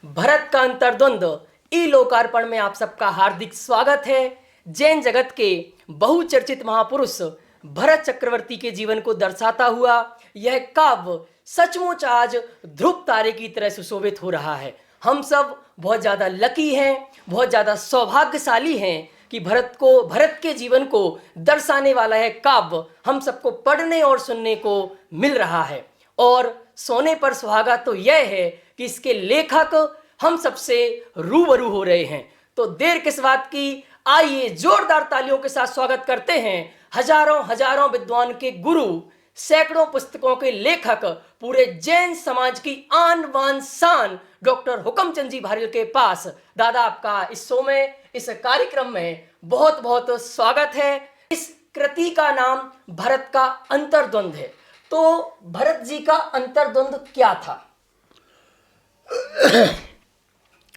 भरत का अंतर्द्वंद ई लोकार्पण में आप सबका हार्दिक स्वागत है। जैन जगत के बहुचर्चित महापुरुष भरत चक्रवर्ती के जीवन को दर्शाता हुआ यह काव्य सचमुच आज ध्रुव तारे की तरह सुशोभित हो रहा है। हम सब बहुत ज़्यादा लकी हैं, बहुत ज़्यादा सौभाग्यशाली हैं कि भरत के जीवन को दर्शाने वाला है काव्य हम सबको पढ़ने और सुनने को मिल रहा है। और सोने पर सुहागा तो यह है कि इसके लेखक हम सबसे रूबरू हो रहे हैं। तो देर किस बात की, आइए जोरदार तालियों के साथ स्वागत करते हैं हजारों हजारों विद्वान के गुरु, सैकड़ों पुस्तकों के लेखक, पूरे जैन समाज की आन बान शान डॉक्टर हुकमचंद जी भारियल के पास। दादा, आपका इस शो में, इस कार्यक्रम में बहुत बहुत स्वागत है। इस कृति का नाम भरत का अंतर्द्वंद है। तो भरत जी का अंतर्द्वंद क्या था?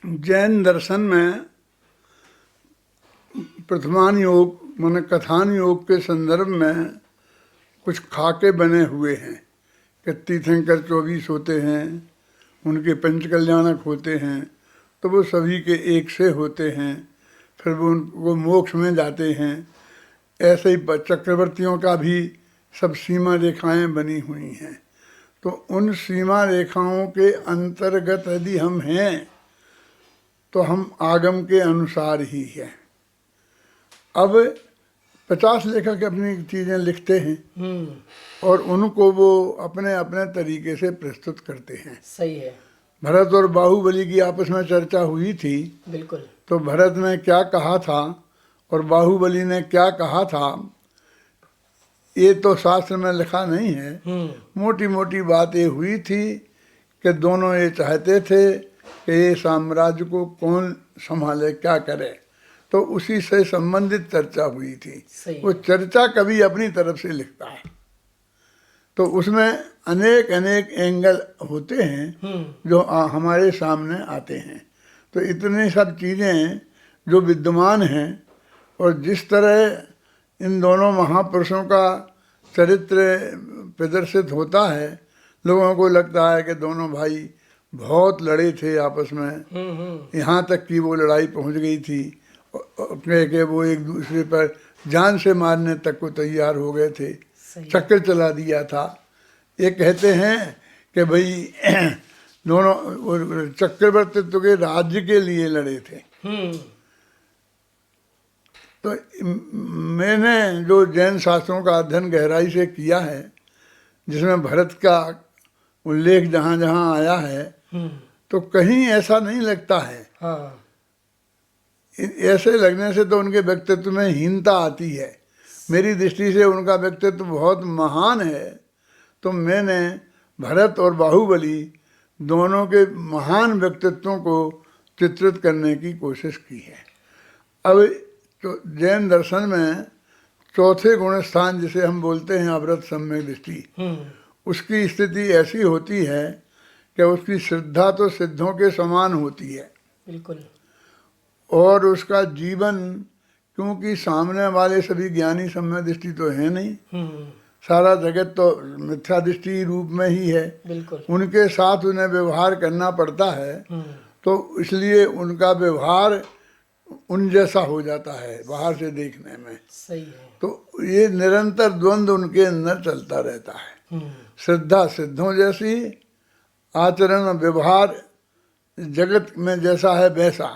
जैन दर्शन में प्रथमान योग माने कथान योग के संदर्भ में कुछ खाके बने हुए हैं कि तीर्थंकर 24 होते हैं, उनके पंचकल्याणक होते हैं, तो वो सभी के एक से होते हैं, फिर वो मोक्ष में जाते हैं। ऐसे ही चक्रवर्तियों का भी सब सीमा रेखाएं बनी हुई हैं। तो उन सीमा रेखाओं के अंतर्गत यदि हम हैं तो हम आगम के अनुसार ही हैं। अब 50 लेखक अपनी चीज़ें लिखते हैं और उनको वो अपने अपने तरीके से प्रस्तुत करते हैं। सही है। भरत और बाहुबली की आपस में चर्चा हुई थी। बिल्कुल। तो भरत ने क्या कहा था और बाहुबली ने क्या कहा था, ये तो शास्त्र में लिखा नहीं है। मोटी मोटी बात ये हुई थी कि दोनों ये चाहते थे कि ये साम्राज्य को कौन संभाले, क्या करे, तो उसी से संबंधित चर्चा हुई थी। वो चर्चा कभी अपनी तरफ से लिखता है तो उसमें अनेक अनेक एंगल होते हैं जो हमारे सामने आते हैं। तो इतनी सब चीज़ें जो विद्यमान हैं और जिस तरह इन दोनों महापुरुषों का चरित्र प्रदर्शित होता है, लोगों को लगता है कि दोनों भाई बहुत लड़े थे आपस में, यहाँ तक कि वो लड़ाई पहुँच गई थी कि वो एक दूसरे पर जान से मारने तक को तैयार हो गए थे, चक्कर चला दिया था। ये कहते हैं कि भाई दोनों चक्रवर्तित्व के राज्य के लिए लड़े थे। तो मैंने जो जैन शास्त्रों का अध्ययन गहराई से किया है, जिसमें भरत का उल्लेख जहाँ जहाँ आया है, तो कहीं ऐसा नहीं लगता है। हाँ। ऐसे लगने से तो उनके व्यक्तित्व में हीनता आती है। मेरी दृष्टि से उनका व्यक्तित्व बहुत महान है। तो मैंने भरत और बाहुबली दोनों के महान व्यक्तित्वों को चित्रित करने की कोशिश की है। अब तो जैन दर्शन में चौथे गुण स्थान जिसे हम बोलते हैं अवरत सम्यक दृष्टि, उसकी स्थिति ऐसी होती है कि उसकी श्रद्धा तो सिद्धों के समान होती है। बिल्कुल। और उसका जीवन, क्योंकि सामने वाले सभी ज्ञानी सम्यक दृष्टि तो है नहीं, सारा जगत तो मिथ्या दृष्टि रूप में ही है। बिल्कुल। उनके साथ उन्हें व्यवहार करना पड़ता है, तो इसलिए उनका व्यवहार उन जैसा हो जाता है बाहर से देखने में। सही है। तो ये निरंतर द्वंद्व उनके अंदर चलता रहता है। श्रद्धा सिद्धों जैसी, आचरण व्यवहार जगत में जैसा है वैसा,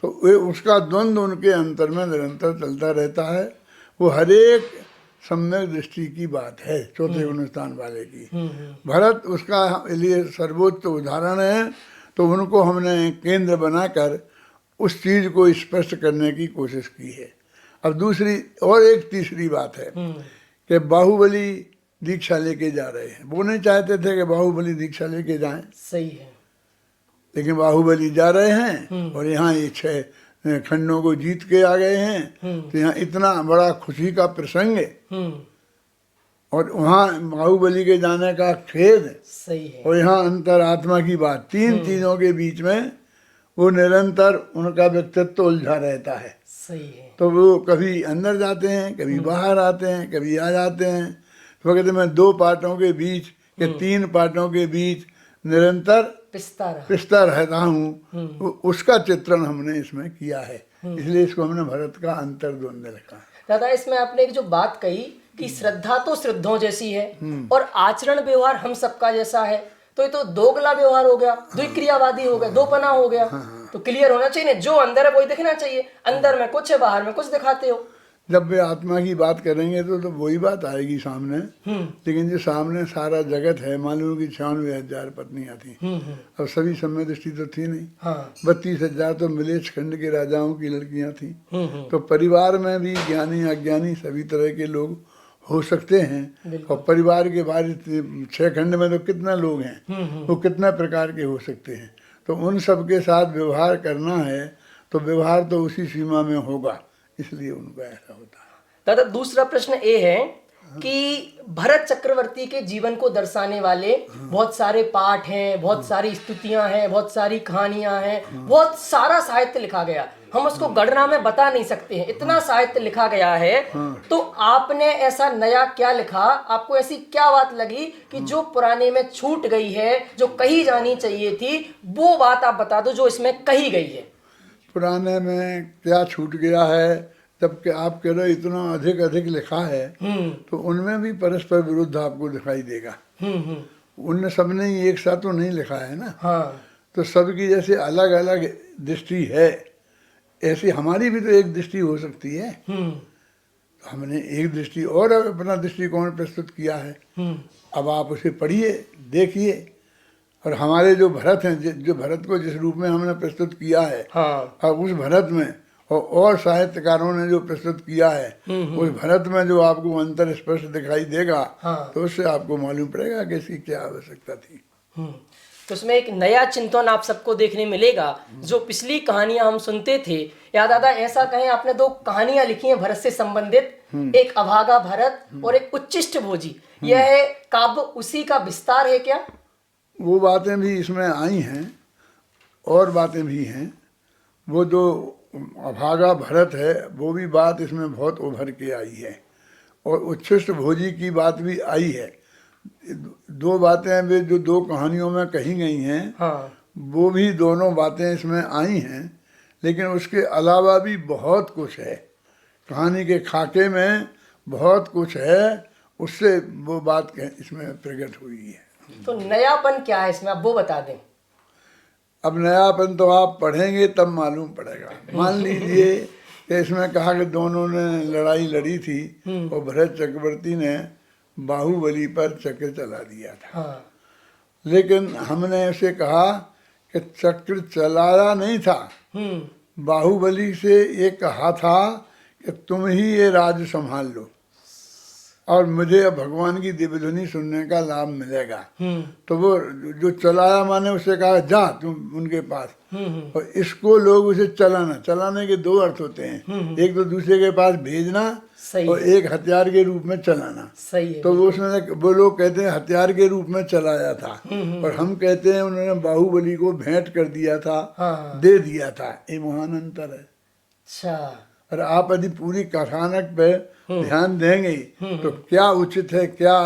तो वे उसका द्वंद्व उनके अंतर में निरंतर चलता रहता है। वो हरेक सम्यक दृष्टि की बात है चौथे गुण स्थान वाले की। भरत उसका लिए सर्वोच्च उदाहरण है। तो उनको हमने केंद्र बनाकर उस चीज को स्पष्ट करने की कोशिश की है। अब दूसरी और एक तीसरी बात है कि बाहुबली दीक्षा लेके जा रहे हैं। वो नहीं चाहते थे कि बाहुबली दीक्षा लेके जाएं। सही है। लेकिन बाहुबली जा रहे हैं और यहाँ ये 6 खंडों को जीत के आ गए हैं। तो यहाँ इतना बड़ा खुशी का प्रसंग है और वहाँ बाहुबली के जाने का खेद। सही है। और यहाँ अंतरात्मा की बात, तीन चीजों के बीच में वो निरंतर उनका व्यक्तित्व उलझा रहता है। सही है। तो वो कभी अंदर जाते हैं, कभी बाहर आते हैं, कभी आ जाते हैं। तो कहते मैं 2 पार्टों के बीच के 3 पार्टों के बीच निरंतर पिसता रहता हूँ, उसका चित्रण हमने इसमें किया है। इसलिए इसको हमने भरत का अंतर्द्वंद लिखा है। दादा, इसमें आपने एक जो बात कही कि श्रद्धा तो श्रद्धों जैसी है और आचरण व्यवहार हम सबका जैसा है, तो ये तो दोगला व्यवहार हो गया, द्विक्रियावादी हो गया, दोपना हो गया। तो क्लियर होना चाहिए ना, जो अंदर है वही दिखना चाहिए, अंदर में कुछ है बाहर में कुछ दिखाते हो। जब वे आत्मा की बात करेंगे तो वही बात आएगी सामने। लेकिन जो सामने सारा जगत है, मालूम की 96,000 पत्नियां थी, अब सभी समय दृष्टि तो थी नहीं। 32,000 तो मिलेच्छ खंड के राजाओं की लड़कियां थी। तो परिवार में भी ज्ञानी अज्ञानी सभी तरह के लोग हो सकते हैं। और परिवार के बाहर 6 खंड में तो कितना लोग हैं, वो कितना प्रकार के हो सकते हैं। तो उन सब के साथ व्यवहार करना है तो व्यवहार तो उसी सीमा में होगा, इसलिए उनका ऐसा होता है। दादा, दूसरा प्रश्न ये है कि भरत चक्रवर्ती के जीवन को दर्शाने वाले बहुत सारे पाठ हैं, बहुत सारी स्तुतियां हैं, बहुत सारी कहानियां हैं, बहुत सारा साहित्य लिखा गया। हम उसको गणना में बता नहीं सकते हैं, इतना साहित्य लिखा गया है। तो आपने ऐसा नया क्या लिखा, आपको ऐसी क्या बात लगी कि जो पुराने में छूट गई है, जो कही जानी चाहिए थी, वो बात आप बता दो जो इसमें कही गई है। पुराने में क्या छूट गया है, जबकि आप कह रहे इतना अधिक अधिक लिखा है, तो उनमें भी परस्पर विरुद्ध आपको दिखाई देगा। उनने सबने ही एक साथ तो नहीं लिखा है ना। तो सबकी जैसे अलग अलग दृष्टि है, ऐसी हमारी भी तो एक दृष्टि हो सकती है। हमने एक दृष्टि और अपना दृष्टिकोण प्रस्तुत किया है। अब आप उसे पढ़िए, देखिए। और हमारे जो भरत हैं, जो भरत को जिस रूप में हमने प्रस्तुत किया है, और उस भरत में और साहित्यकारों ने जो प्रस्तुत किया है, उस भरत में जो आपको अंतर स्पष्ट दिखाई देगा, तो उससे आपको मालूम पड़ेगा कि इसकी क्या आवश्यकता थी। तो उसमें एक नया चिंतन आप सबको देखने मिलेगा। जो पिछली कहानियां हम सुनते थे, या दादा ऐसा कहें आपने 2 कहानियां लिखी हैं भरत से संबंधित, एक अभागा भरत और एक उच्चिष्ट भोजी। यह काव्य उसी का विस्तार है क्या? वो बातें भी इसमें आई हैं और बातें भी हैं। वो जो अभागा भरत है, वो भी बात इसमें बहुत उभर के आई है, और उच्छिष्ट भोजी की बात भी आई है। 2 बातें वे जो 2 कहानियों में कही गई हैं, वो भी दोनों बातें इसमें आई हैं। लेकिन उसके अलावा भी बहुत कुछ है, कहानी के खाके में बहुत कुछ है, उससे वो बात इसमें प्रकट हुई है। तो नयापन क्या है इसमें, आप वो बता दें। अब नयापन तो आप पढ़ेंगे तब मालूम पड़ेगा। मान लीजिए कि इसमें कहा कि दोनों ने लड़ाई लड़ी थी और भरत चक्रवर्ती ने बाहुबली पर चक्र चला दिया था। लेकिन हमने उसे कहा कि चक्र चलाया नहीं था, बाहुबली से ये कहा था कि तुम ही ये राज संभाल लो और मुझे अब भगवान की दिव्य ध्वनि सुनने का लाभ मिलेगा। तो वो जो चलाया, माने उससे कहा जा तुम उनके पास, और इसको लोग उसे चलाने के 2 अर्थ होते हैं, एक तो दूसरे के पास भेजना और एक हथियार के रूप में चलाना। सही है। तो वो लोग कहते हैं हथियार के रूप में चलाया था, और हम कहते हैं उन्होंने बाहुबली को भेंट कर दिया था, दे दिया था। ये महान अंतर है। अच्छा। और आप यदि पूरी कथानक पे ध्यान देंगे तो क्या उचित है क्या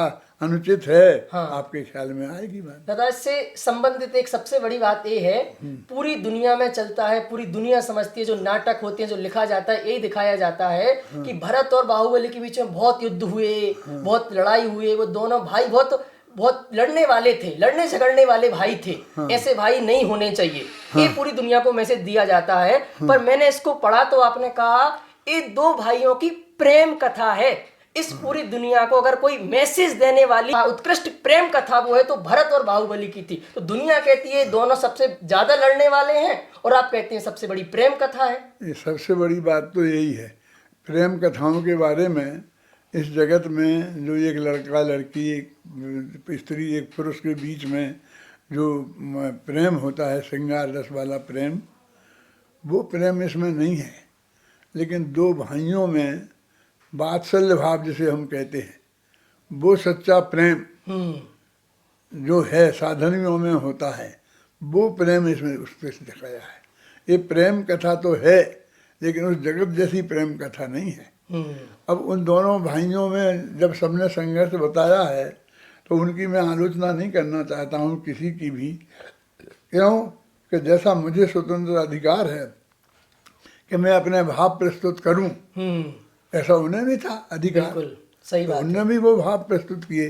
अनुचित है, आपके ख्याल में आएगी बात। दादा, इससे संबंधित एक सबसे बड़ी बात ये है, पूरी दुनिया में चलता है, पूरी दुनिया समझती है, जो नाटक होते हैं, जो लिखा जाता है, यही दिखाया जाता है कि भरत और बाहुबली के बीच में बहुत युद्ध हुए, बहुत लड़ाई हुए। वो दोनों भाई बहुत लड़ने वाले थे, लड़ने झगड़ने वाले भाई थे। ऐसे भाई नहीं होने चाहिए, ये पूरी दुनिया को मैसेज दिया जाता है। पर मैंने इसको पढ़ा तो आपने कहा ये 2 भाइयों की प्रेम कथा है। इस पूरी दुनिया को अगर कोई मैसेज देने वाली उत्कृष्ट प्रेम कथा वो है तो भरत और बाहुबली की थी। तो दुनिया कहती है दोनों सबसे ज्यादा लड़ने वाले हैं, और आप कहते हैं सबसे बड़ी प्रेम कथा है। ये सबसे बड़ी बात तो यही है, प्रेम कथाओं के बारे में। इस जगत में जो एक लड़का लड़की, एक स्त्री एक पुरुष के बीच में जो प्रेम होता है, श्रृंगार रस वाला प्रेम, वो प्रेम इसमें नहीं है। लेकिन 2 भाइयों में वात्सल्य भाव जिसे हम कहते हैं, वो सच्चा प्रेम जो है साधनियों में होता है, वो प्रेम इसमें उस पर दिखाया है। ये प्रेम कथा तो है, लेकिन उस जगत जैसी प्रेम कथा नहीं है। अब उन दोनों भाइयों में जब सबने संघर्ष बताया है, तो उनकी मैं आलोचना नहीं करना चाहता हूँ किसी की भी, क्यों कि जैसा मुझे स्वतंत्र अधिकार है कि मैं अपने भाव प्रस्तुत करूं, ऐसा उन्हें भी था अधिकार। बिल्कुल सही तो बात उनने है। भी वो भाव प्रस्तुत किए।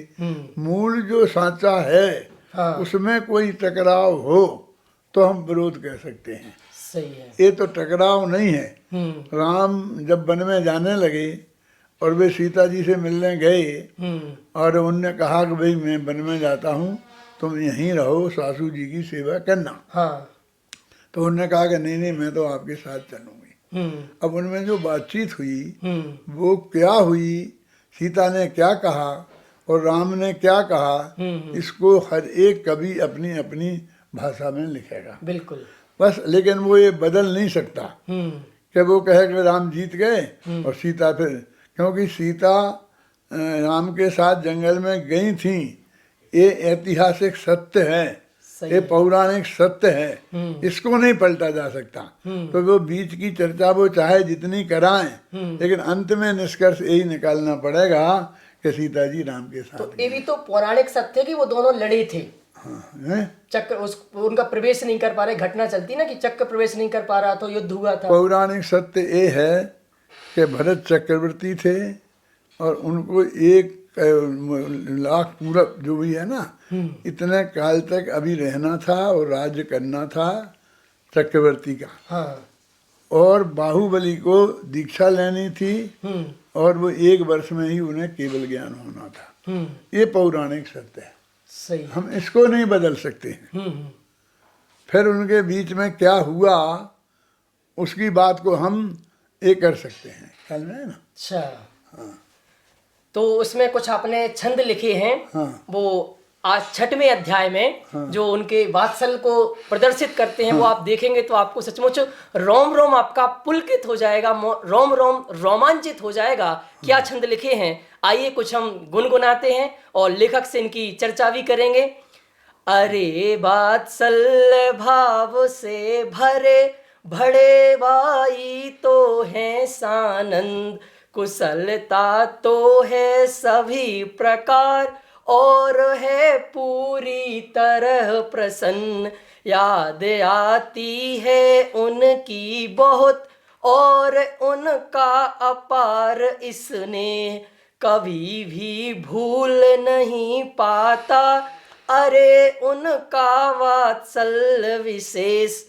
मूल जो सांचा है हाँ उसमें कोई टकराव हो तो हम विरोध कह सकते हैं। सही है। ये तो टकराव नहीं है। राम जब वन में जाने लगे और वे सीता जी से मिलने गए और उनने कहा कि भाई मैं वन में जाता हूँ, तुम यहीं रहो, सासू जी की सेवा करना। हाँ तो उन्होंने कहा कि नहीं नहीं, मैं तो आपके साथ चलूंगी। अब उनमें जो बातचीत हुई वो क्या हुई, सीता ने क्या कहा और राम ने क्या कहा, इसको हर एक कवि अपनी अपनी भाषा में लिखेगा बिल्कुल। बस। लेकिन वो ये बदल नहीं सकता कि वो कहे कि राम जीत गए और सीता फिर, क्योंकि सीता राम के साथ जंगल में गई थी, ये ऐतिहासिक सत्य है, ये पौराणिक सत्य है, इसको नहीं पलटा जा सकता। तो वो बीच की चर्चा वो चाहे जितनी कराएं, लेकिन अंत में निष्कर्ष यही निकालना पड़ेगा कि सीता जी राम के साथ तो ये भी तो पौराणिक सत्य है कि वो दोनों लड़े थे। हैं। चक्र उनका प्रवेश नहीं कर पा रहे, घटना चलती ना कि चक्र प्रवेश नहीं कर पा रहा तो युद्ध हुआ था। पौराणिक सत्य ये है कि भरत चक्रवर्ती थे और उनको 1 लाख पूरब जो भी है ना, इतने काल तक अभी रहना था और राज्य करना था चक्रवर्ती का। हाँ और बाहुबली को दीक्षा लेनी थी और वो 1 वर्ष में ही उन्हें केवल ज्ञान होना था। ये पौराणिक सत्य है, सही। हम इसको नहीं बदल सकते हैं। फिर उनके बीच में क्या हुआ उसकी बात को हम ये कर सकते हैं, ख्याल में है ना। अच्छा तो उसमें कुछ आपने छंद लिखे हैं। हाँ। वो आज 6वें अध्याय में जो उनके वात्सल्य को प्रदर्शित करते हैं वो आप देखेंगे तो आपको सचमुच रोम रोम आपका पुलकित हो जाएगा, रोम रोम रोमांचित हो जाएगा। क्या छंद लिखे हैं, आइए कुछ हम गुनगुनाते हैं और लेखक से इनकी चर्चा भी करेंगे। अरे वात्सल्य भाव से भरे भड़े बाई तो है सानंद, कुशलता तो है सभी प्रकार और है पूरी तरह प्रसन्न। याद आती है उनकी बहुत और उनका अपार स्नेह, कभी भी भूल नहीं पाता अरे उनका वात्सल्य विशेष।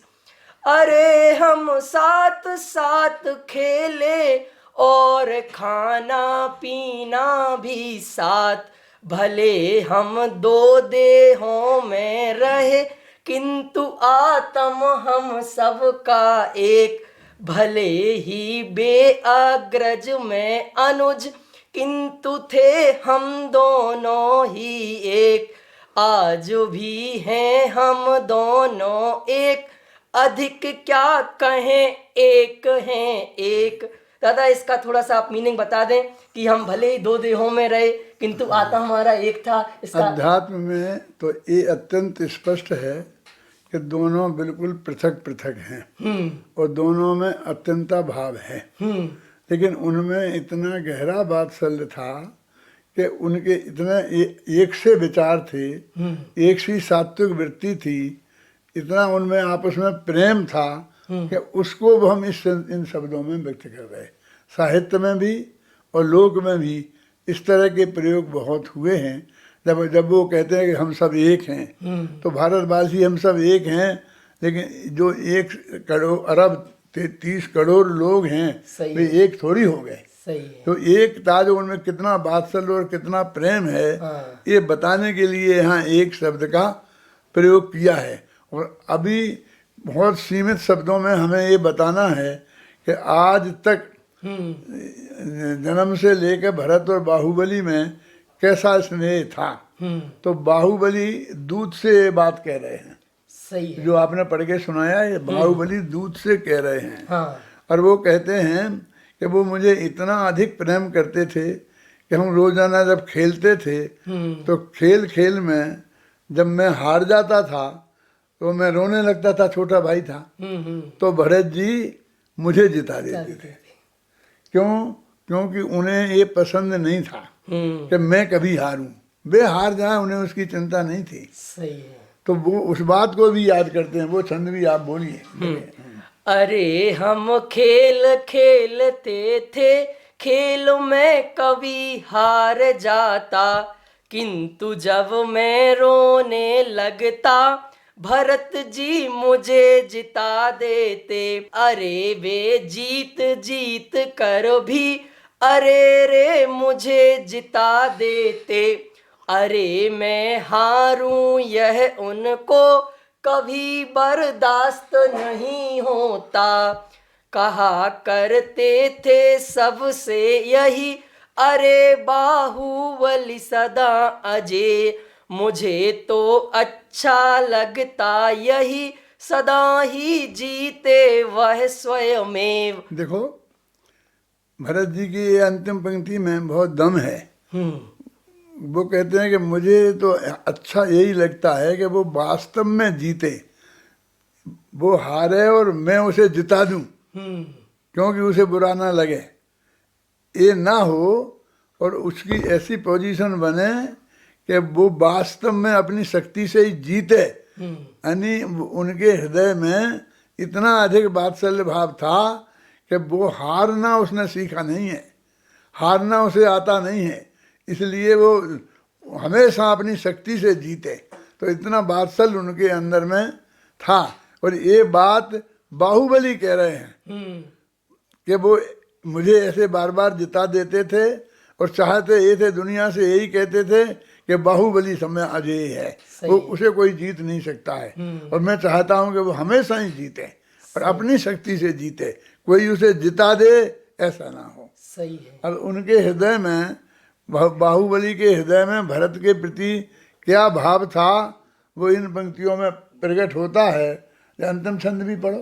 अरे हम साथ साथ खेले और खाना पीना भी साथ, भले हम 2 देहों में रहे किंतु आत्म हम सबका एक, भले ही बेअग्रज में अनुज किंतु थे हम दोनों ही एक। आज भी हैं हम दोनों एक, अधिक क्या कहें एक हैं एक। दादा इसका थोड़ा सा आप मीनिंग बता दें कि हम भले ही 2 देहों में रहे किंतु आत्मा हमारा एक था। इसका अध्यात्म में तो ये अत्यंत स्पष्ट है कि दोनों बिल्कुल पृथक पृथक हैं और दोनों में अत्यंता भाव है। लेकिन उनमें इतना गहरा वात्सल्य था कि उनके इतने एक से विचार थे, एक सी सात्विक वृत्ति थी, इतना उनमें आपस में प्रेम था कि उसको हम इन शब्दों में व्यक्त कर रहे। साहित्य में भी और लोक में भी इस तरह के प्रयोग बहुत हुए हैं। जब वो कहते हैं कि हम सब एक हैं, तो भारतवासी हम सब एक हैं, लेकिन जो 1 करोड़ अरब 30 करोड़ लोग हैं वे एक थोड़ी हो गए। तो एक था जो उनमें कितना वात्सल्य और कितना प्रेम है, ये बताने के लिए यहाँ एक शब्द का प्रयोग किया है। और अभी बहुत सीमित शब्दों में हमें ये बताना है कि आज तक जन्म से लेकर भरत और बाहुबली में कैसा स्नेह था। तो बाहुबली दूध से बात कह रहे हैं। सही है। जो आपने पढ़ के सुनाया ये बाहुबली दूध से कह रहे हैं। और वो कहते हैं कि वो मुझे इतना अधिक प्रेम करते थे कि हम रोजाना जब खेलते थे तो खेल खेल में जब मैं हार जाता था तो मैं रोने लगता था, छोटा भाई था। तो भरत जी मुझे जिता देते थे। क्यों? क्योंकि उन्हें ये पसंद नहीं था कि मैं कभी हारूं। वे हार जाए उन्हें उसकी चिंता नहीं थी। सही है। तो वो उस बात को भी याद करते हैं। वो छंद भी आप बोलिए। अरे हम खेल खेलते थे, खेल में कभी हार जाता, किंतु जब मैं रोने लगता, भरत जी मुझे जिता देते। अरे वे जीत जीत कर भी, अरे रे मुझे जिता देते। अरे मैं हारूं यह उनको कभी बर्दाश्त नहीं होता, कहा करते थे सबसे यही, अरे बाहुबली सदा अजय। मुझे तो अच्छा लगता यही, सदा ही जीते वह स्वयमेव। देखो भरत जी की ये अंतिम पंक्ति में बहुत दम है। वो कहते हैं कि मुझे तो अच्छा यही लगता है कि वो वास्तव में जीते, वो हारे और मैं उसे जिता दूं, क्योंकि उसे बुरा ना लगे, ये ना हो और उसकी ऐसी पोजीशन बने कि वो वास्तव में अपनी शक्ति से ही जीते। यानी उनके हृदय में इतना अधिक वात्सल्य भाव था कि वो हारना उसने सीखा नहीं है, हारना उसे आता नहीं है, इसलिए वो हमेशा अपनी शक्ति से जीते। तो इतना वात्सल्य उनके अंदर में था। और ये बात बाहुबली कह रहे हैं कि वो मुझे ऐसे बार बार जिता देते थे और चाहते ये थे, दुनिया से यही कहते थे कि बाहुबली समय अजय है, वो उसे कोई जीत नहीं सकता है। और मैं चाहता हूँ कि वो हमेशा ही जीते और अपनी शक्ति से जीते, कोई उसे जिता दे ऐसा ना हो। सही है। और उनके हृदय में, बाहुबली के हृदय में भरत के प्रति क्या भाव था वो इन पंक्तियों में प्रकट होता है। अंतिम छंद भी पढ़ो।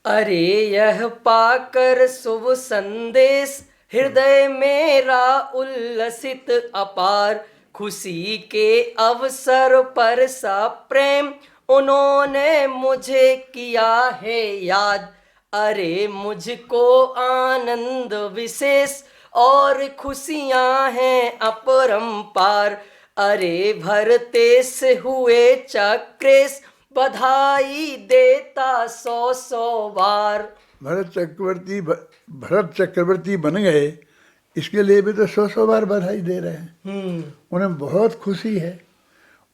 अरे यह पाकर शुभ संदेश, हृदय मेरा उल्लसित अपार, खुशी के अवसर पर सा प्रेम उन्होंने मुझे किया है याद। अरे मुझको आनंद विशेष और खुशियां हैं अपरंपार। अरे भरते से हुए चक्रेश, बधाई देता 100 बार। भरत चक्रवर्ती बन गए, इसके लिए भी तो 100 बार बधाई दे रहे हैं। उन्हें बहुत खुशी है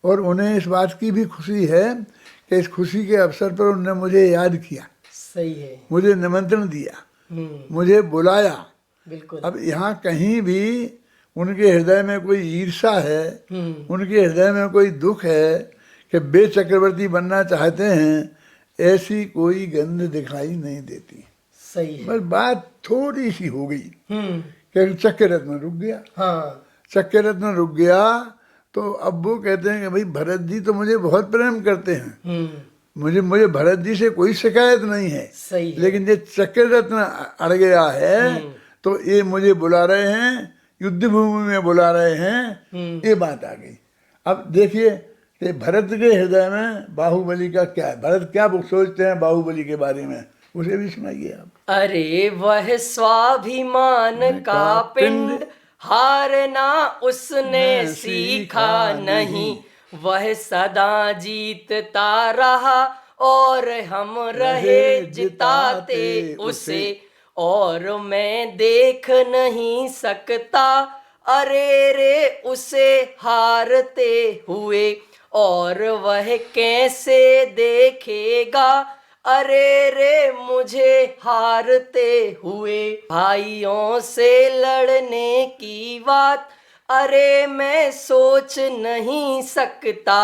और उन्हें इस बात की भी खुशी है कि इस खुशी के अवसर पर उन्होंने मुझे याद किया। सही है। मुझे निमंत्रण दिया, मुझे बुलाया। बिल्कुल। अब यहाँ कहीं भी उनके हृदय में कोई ईर्ष्या है, उनके हृदय में कोई दुख है कि वे चक्रवर्ती बनना चाहते हैं, ऐसी कोई गंध दिखाई नहीं देती। सही है। बस बात थोड़ी सी हो गई कि चक्र रत्न रुक गया। हाँ। चक्र रत्न रुक गया तो अब वो कहते हैं कि भाई भरत जी तो मुझे बहुत प्रेम करते हैं, मुझे भरत जी से कोई शिकायत नहीं है। सही है। लेकिन ये चक्र रत्न अड़ गया है तो ये मुझे बुला रहे हैं, युद्ध भूमि में बुला रहे हैं, ये बात आ गई। अब देखिए कि भरत के हृदय में बाहुबली का क्या है, भरत क्या सोचते हैं बाहुबली के बारे में, उसे भी सुनाइए आप। अरे वह स्वाभिमान का पिंड, हारना उसने सीखा नहीं, वह सदा जीतता रहा और हम रहे जिताते उसे। और मैं देख नहीं सकता, अरे रे उसे हारते हुए, और वह कैसे देखेगा, अरे रे मुझे हारते हुए। भाइयों से लड़ने की बात, अरे मैं सोच नहीं सकता,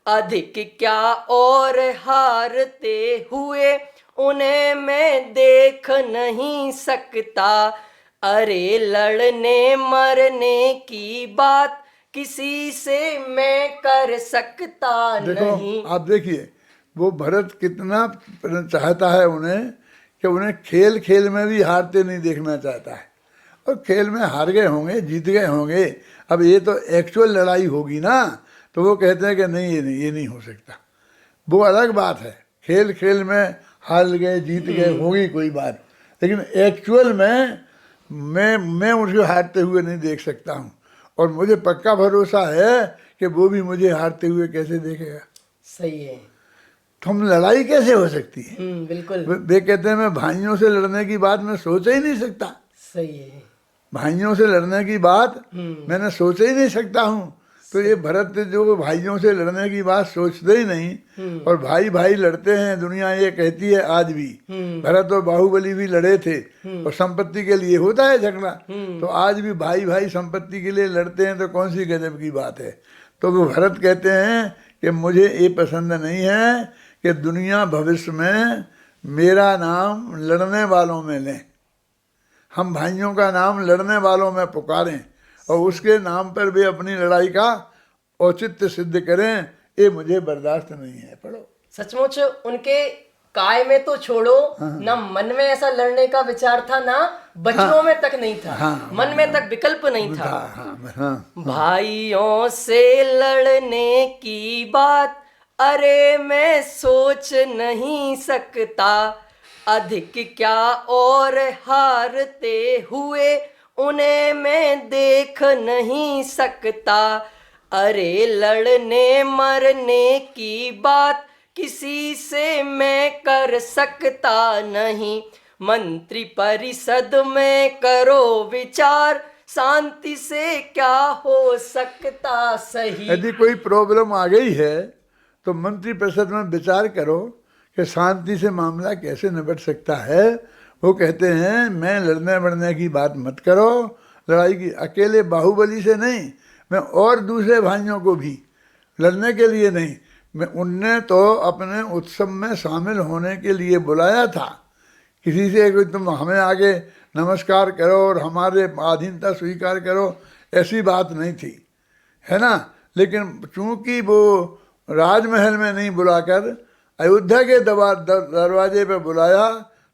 अधिक क्या और हारते हुए उन्हें मैं देख नहीं सकता। अरे लड़ने मरने की बात किसी से मैं कर सकता नहीं। आप देखिए वो भरत कितना चाहता है उन्हें कि उन्हें खेल खेल में भी हारते नहीं देखना चाहता है। और खेल में हार गए होंगे, जीत गए होंगे, अब ये तो एक्चुअल लड़ाई होगी ना, तो वो कहते हैं कि नहीं ये नहीं हो सकता। वो अलग बात है, खेल खेल में हार गए जीत गए होगी कोई बात, लेकिन एक्चुअल में मैं उसको हारते हुए नहीं देख सकता हूँ। और मुझे पक्का भरोसा है कि वो भी मुझे हारते हुए कैसे देखेगा। सही है। तो हम लड़ाई कैसे हो सकती है? बिल्कुल वे कहते हैं मैं भाइयों से लड़ने की बात मैं सोच ही नहीं सकता। सही है। भाइयों से लड़ने की बात मैंने सोच ही नहीं सकता हूँ। तो ये भरत जो भाइयों से लड़ने की बात सोचते ही नहीं, और भाई भाई लड़ते हैं, दुनिया ये कहती है आज भी। भरत और बाहुबली भी लड़े थे, और संपत्ति के लिए होता है झगड़ा, तो आज भी भाई भाई संपत्ति के लिए लड़ते हैं, तो कौन सी गजब की बात है। तो वो भरत कहते हैं कि मुझे ये पसंद नहीं है कि दुनिया भविष्य में मेरा नाम लड़ने वालों में लें। हम भाइयों का नाम लड़ने वालों में पुकारें, और उसके नाम पर भी अपनी लड़ाई का औचित्य सिद्ध करें, ये मुझे बर्दाश्त नहीं है। पढ़ो। सचमुच उनके काय में तो छोड़ो, ना मन में ऐसा लड़ने का विचार था, ना बचनों में तक नहीं था, मन में तक विकल्प नहीं था। भाइयों से लड़ने की बात अरे मैं सोच नहीं सकता, अधिक क्या और हारते हुए उन्हें मैं देख नहीं सकता। अरे लड़ने मरने की बात किसी से मैं कर सकता नहीं, मंत्री परिषद में करो विचार, शांति से क्या हो सकता सही। यदि कोई प्रॉब्लम आ गई है तो मंत्री परिषद में विचार करो कि शांति से मामला कैसे निपट सकता है। वो कहते हैं मैं लड़ने मरने की बात मत करो, लड़ाई की अकेले बाहुबली से नहीं, मैं और दूसरे भाइयों को भी लड़ने के लिए नहीं, मैं उनने तो अपने उत्सव में शामिल होने के लिए बुलाया था। किसी से कोई तुम हमें आगे नमस्कार करो और हमारे अधीनता स्वीकार करो, ऐसी बात नहीं थी, है ना। लेकिन चूंकि वो राजमहल में नहीं बुलाकर अयोध्या के दरवाजे पर बुलाया,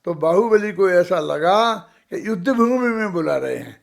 तो बाहुबली को ऐसा लगा कि युद्ध भूमि में बुला रहे हैं,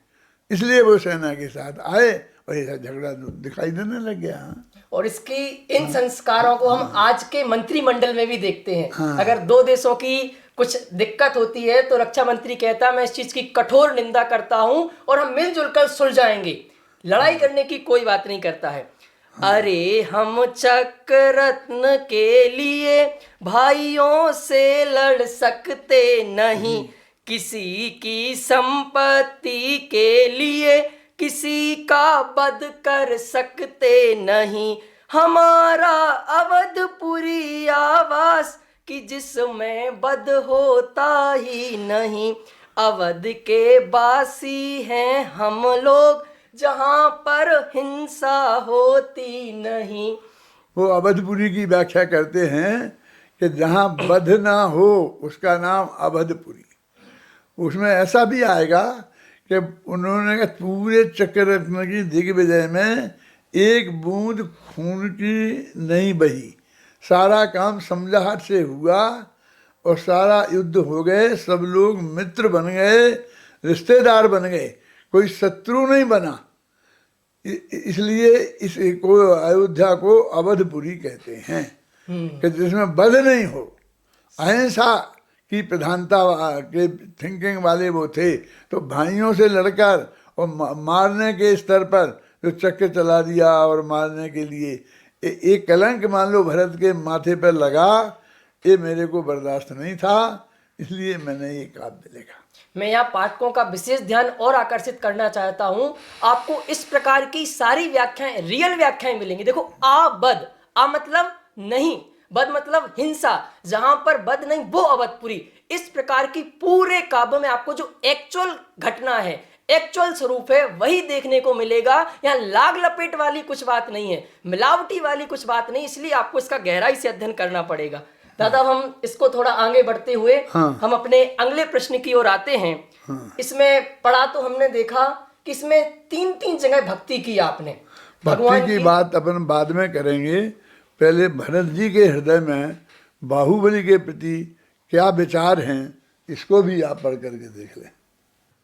इसलिए वो सेना के साथ आए और ऐसा झगड़ा दिखाई देने लग गया। और इसकी इन संस्कारों को हम आज के मंत्रिमंडल में भी देखते हैं। अगर दो देशों की कुछ दिक्कत होती है तो रक्षा मंत्री कहता है मैं इस चीज की कठोर निंदा करता हूं और हम मिलजुल कर सुलझाएंगे, लड़ाई करने की कोई बात नहीं करता है। अरे हम चक्ररत्न के लिए भाइयों से लड़ सकते नहीं, किसी की संपत्ति के लिए किसी का वध कर सकते नहीं, हमारा अवधपुरी आवास कि जिसमें वध होता ही नहीं, अवध के वासी हैं हम लोग जहां पर हिंसा होती नहीं। वो अवधपुरी की व्याख्या करते हैं कि जहां वध ना हो उसका नाम अवधपुरी। उसमें ऐसा भी आएगा कि उन्होंने पूरे चक्ररत्न की दिग्विजय में एक बूंद खून की नहीं बही, सारा काम समझाहट से हुआ और सारा युद्ध हो गए, सब लोग मित्र बन गए, रिश्तेदार बन गए, कोई शत्रु नहीं बना। इसलिए इस को अयोध्या को अवधपुरी कहते हैं कि जिसमें वध नहीं हो। अहिंसा की प्रधानता के थिंकिंग वाले वो थे, तो भाइयों से लड़कर और मारने के स्तर पर जो चक्र चला दिया और मारने के लिए एक कलंक मान लो भरत के माथे पर लगा, ये मेरे को बर्दाश्त नहीं था, इसलिए मैंने ये काव्य लिखा। मैं यहाँ पाठकों का विशेष ध्यान और आकर्षित करना चाहता हूँ। आपको इस प्रकार की सारी व्याख्याएं, रियल व्याख्याएं मिलेंगी। देखो बद, मतलब नहीं, बद मतलब हिंसा, जहां पर बद नहीं वो अवधपुरी। इस प्रकार की पूरे काव्य में आपको जो एक्चुअल घटना है, एक्चुअल स्वरूप है, वही देखने को मिलेगा। यहाँ लाग लपेट वाली कुछ बात नहीं है, मिलावटी वाली कुछ बात नहीं, इसलिए आपको इसका गहराई से अध्ययन करना पड़ेगा। दादा हम इसको थोड़ा आगे बढ़ते हुए हम अपने अगले प्रश्न की ओर आते हैं। इसमें पढ़ा तो हमने देखा कि इसमें 3 जगह भक्ति की आपने। भक्ति की बात अपन बाद में करेंगे, पहले भरत जी के हृदय में बाहुबली के प्रति क्या विचार हैं, इसको भी आप पढ़ करके देख लें।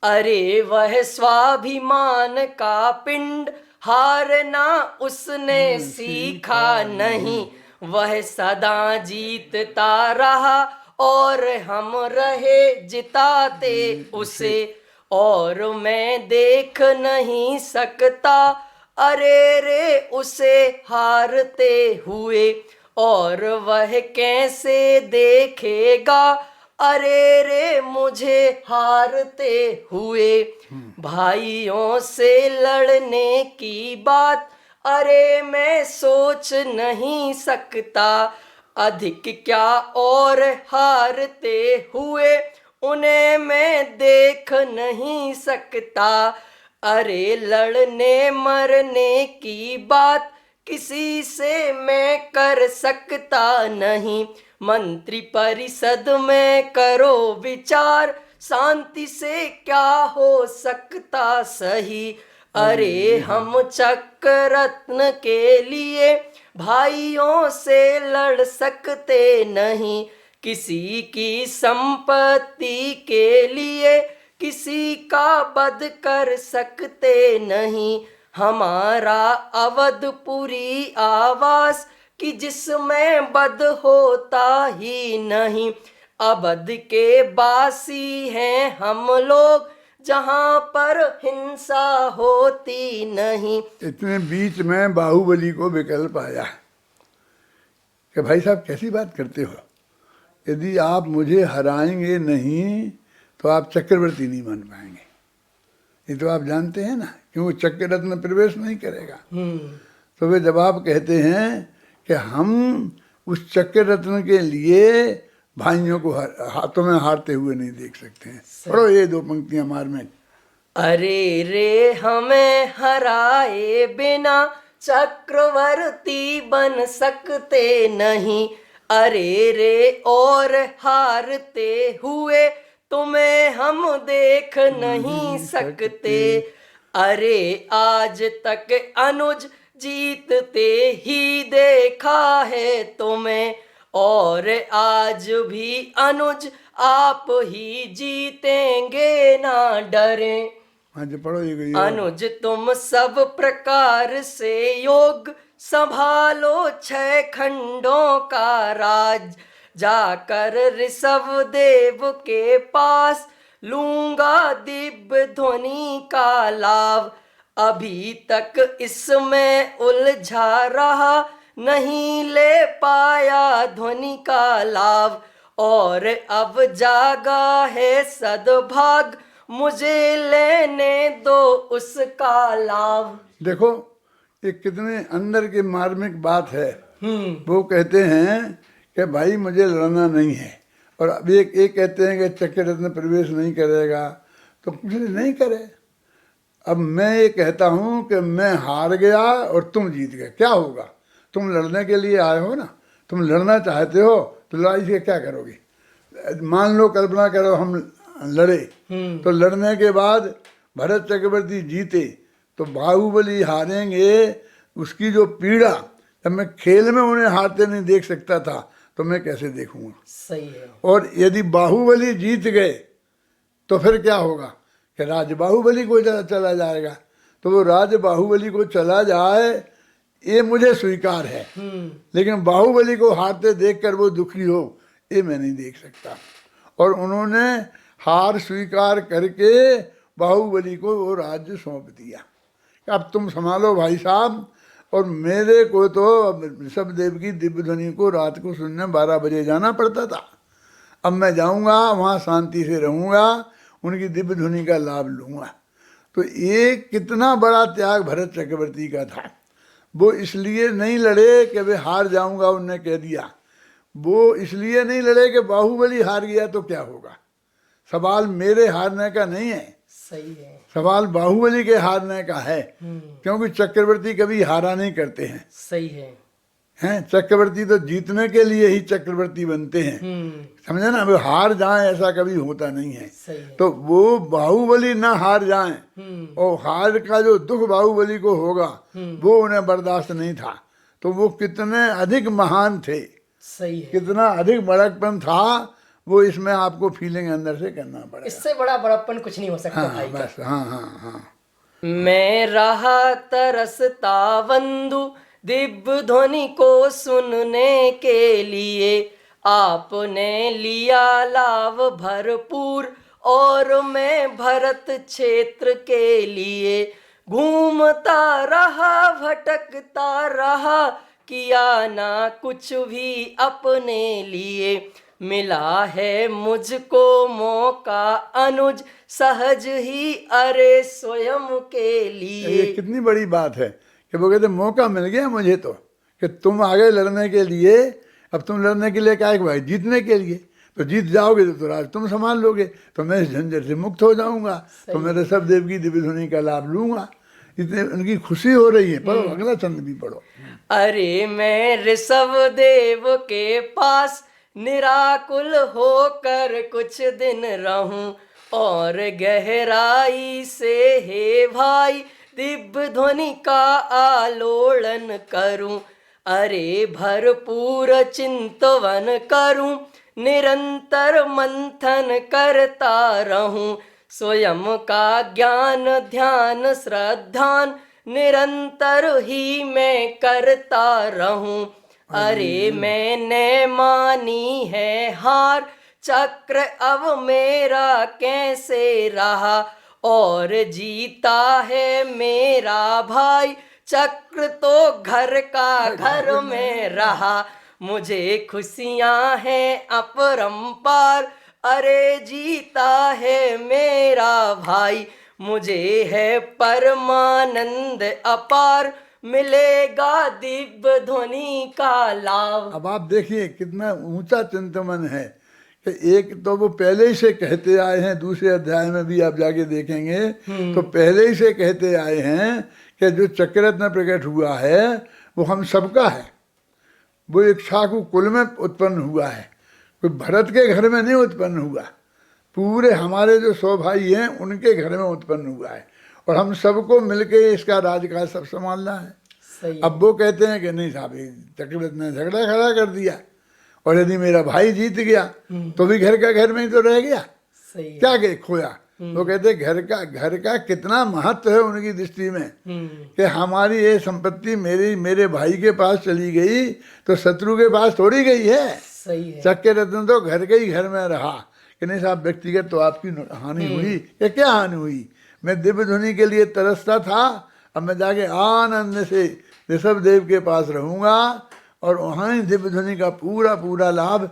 अरे वह स्वाभिमान का पिंड हारना उसने सीखा नहीं, वह सदा जीतता रहा और हम रहे जिताते उसे, और मैं देख नहीं सकता अरे रे उसे हारते हुए, और वह कैसे देखेगा, अरे रे मुझे हारते हुए। भाइयों से लड़ने की बात, अरे मैं सोच नहीं सकता, अधिक क्या और हारते हुए उन्हें मैं देख नहीं सकता। अरे लड़ने मरने की बात किसी से मैं कर सकता नहीं, मंत्री परिषद में करो विचार, शांति से क्या हो सकता सही। अरे हम चक्र रत्न के लिए भाइयों से लड़ सकते नहीं, किसी की संपत्ति के लिए किसी का वध कर सकते नहीं। हमारा अवधपुरी आवास कि जिसमें वध होता ही नहीं, अवध के बासी हैं हम लोग, जहां पर हिंसा होती नहीं। इतने बीच में बाहुबली को विकल्प आया कि भाई साहब कैसी बात करते हो, यदि आप मुझे हराएंगे नहीं तो आप चक्रवर्ती नहीं बन पाएंगे, ये तो आप जानते हैं ना, क्योंकि चक्र रत्न प्रवेश नहीं करेगा। तो वे जवाब कहते हैं कि हम उस चक्र रत्न के लिए भाइयों को हाथों में हारते हुए नहीं देख सकते हैं। पढ़ो ये दो पंक्तियां मार्मिक। अरे रे हमें हराए बिना चक्रवर्ती बन सकते नहीं, अरे रे और हारते हुए तुम्हें हम देख नहीं सकते। अरे आज तक अनुज जीतते ही देखा है तुम्हें, और आज भी अनुज आप ही जीतेंगे ना डरे। हाँ जी पढ़ो ये। अनुज तुम सब प्रकार से योग संभालो 6 खंडों का राज, जाकर ऋषभ देव के पास लूंगा दिव्य ध्वनि का लाभ। अभी तक इसमें उलझा रहा, नहीं ले पाया ध्वनि का लाभ, और अब जागा है सद्भाग, मुझे लेने दो उसका लाभ। देखो ये कितने अंदर की मार्मिक बात है। वो कहते हैं कि भाई मुझे लड़ना नहीं है, और अब एक कहते हैं कि चक्र रत्न प्रवेश नहीं करेगा, तो कुछ नहीं करे। अब मैं ये कहता हूँ कि मैं हार गया और तुम जीत गए, क्या होगा? तुम लड़ने के लिए आए हो ना, तुम लड़ना चाहते हो, तो लड़ाई से क्या करोगे? मान लो कल्पना करो हम लड़े, तो लड़ने के बाद भरत चक्रवर्ती जीते तो बाहुबली हारेंगे। उसकी जो पीड़ा, जब मैं खेल में उन्हें हारते नहीं देख सकता था तो मैं कैसे देखूंगा? सही है। और यदि बाहुबली जीत गए तो फिर क्या होगा कि राज बाहुबली को चला जाएगा। तो वो राज बाहुबली को चला जाए ये मुझे स्वीकार है, लेकिन बाहुबली को हारते देखकर वो दुखी हो ये मैं नहीं देख सकता। और उन्होंने हार स्वीकार करके बाहुबली को वो राज्य सौंप दिया, अब तुम संभालो भाई साहब। और मेरे को तो ऋषभ देव की दिव्य ध्वनि को रात को सुनने 12 बजे जाना पड़ता था। अब मैं जाऊंगा वहाँ शांति से रहूंगा, उनकी दिव्य ध्वनि का लाभ लूंगा। तो ये कितना बड़ा त्याग भरत चक्रवर्ती का था। वो इसलिए नहीं लड़े कि वे हार जाऊंगा, उन्होंने कह दिया। वो इसलिए नहीं लड़े कि बाहुबली हार गया तो क्या होगा। सवाल मेरे हारने का नहीं है, सही है, सवाल बाहुबली के हारने का है, क्योंकि चक्रवर्ती कभी हारा नहीं करते हैं। सही है, हैं चक्रवर्ती तो जीतने के लिए ही चक्रवर्ती बनते हैं, समझे ना। वो हार जाएं ऐसा कभी होता नहीं है। सही है। तो वो बाहुबली ना हार जाएं, और हार का जो दुख बाहुबली को होगा वो उन्हें बर्दाश्त नहीं था। तो वो कितने अधिक महान थे, सही है, कितना अधिक बड़कपन था, वो इसमें आपको फीलिंग अंदर से करना पड़ेगा। इससे बड़ा बड़प्पन कुछ नहीं हो सकता। हाँ, भाई बस हाँ हाँ हाँ। मैं रहा तरसता बंधु दिव्य ध्वनि को सुनने के लिए, आपने लिया लाभ भरपूर और मैं भरत क्षेत्र के लिए। घूमता रहा भटकता रहा, किया ना कुछ भी अपने लिए, मिला है मुझको मौका अनुज सहज ही अरे स्वयं के ये लिए। कितनी बड़ी बात है कि वो कहते मौका मिल गया मुझे तो कि तुम आगे लड़ने के लिए। अब तुम लड़ने के लिए क्या है भाई, जीतने के लिए। तो जीत जाओगे तो राज तुम संभाल लोगे, तो मैं इस झंझट से मुक्त हो जाऊंगा, तो मैं ऋषभ देव की दिव्य ध्वनि का लाभ लूंगा। इतने उनकी खुशी हो रही है। पढ़ो अगला छंद भी पढ़ो। अरे मैं ऋषभ देव के पास निराकुल होकर कुछ दिन रहूं, और गहराई से हे भाई दिव्य ध्वनि का आलोड़न करूं। अरे भरपूर चिंतवन करूं, निरंतर मंथन करता रहूं, स्वयं का ज्ञान ध्यान श्रद्धान निरंतर ही मैं करता रहूं। अरे मैंने मानी है हार, चक्र अब मेरा कैसे रहा, और जीता है मेरा भाई चक्र तो घर का घर में रहा। मुझे खुशियां हैं अपरंपार, अरे जीता है मेरा भाई, मुझे है परमानंद अपार, मिलेगा दिव्य ध्वनि का लाभ। अब आप देखिए कितना ऊंचा चिंतन है कि एक तो वो पहले ही से कहते आए हैं, दूसरे अध्याय में भी आप जाके देखेंगे तो पहले ही से कहते आए हैं कि जो चक्ररत्न प्रकट हुआ है वो हम सबका है। वो इक्ष्वाकु कुल में उत्पन्न हुआ है, कोई भरत के घर में नहीं उत्पन्न हुआ, पूरे हमारे जो 100 भाई हैं उनके घर में उत्पन्न हुआ है, और हम सबको मिलके इसका राजकाज सब संभालना है। सही। अब वो कहते हैं कि नहीं साहब, चक्रवर्ती ने झगड़ा खड़ा कर दिया, और यदि मेरा भाई जीत गया तो भी घर का घर में ही तो रह गया, सही क्या के खोया। वो कहते घर का कितना महत्व है उनकी दृष्टि में कि हमारी ये संपत्ति मेरे भाई के पास चली गई तो शत्रु के पास थोड़ी गई है। सही है। चक्ररत्न तो घर के ही घर में रहा कि नहीं साहब, व्यक्तिगत तो आपकी हानि हुई या क्या हानि हुई। मैं दिव्य ध्वनि के लिए तरसता था, अब मैं जाके आनंद से ऋषभ देव के पास रहूंगा और वहाँ ही दिव्य ध्वनि का पूरा लाभ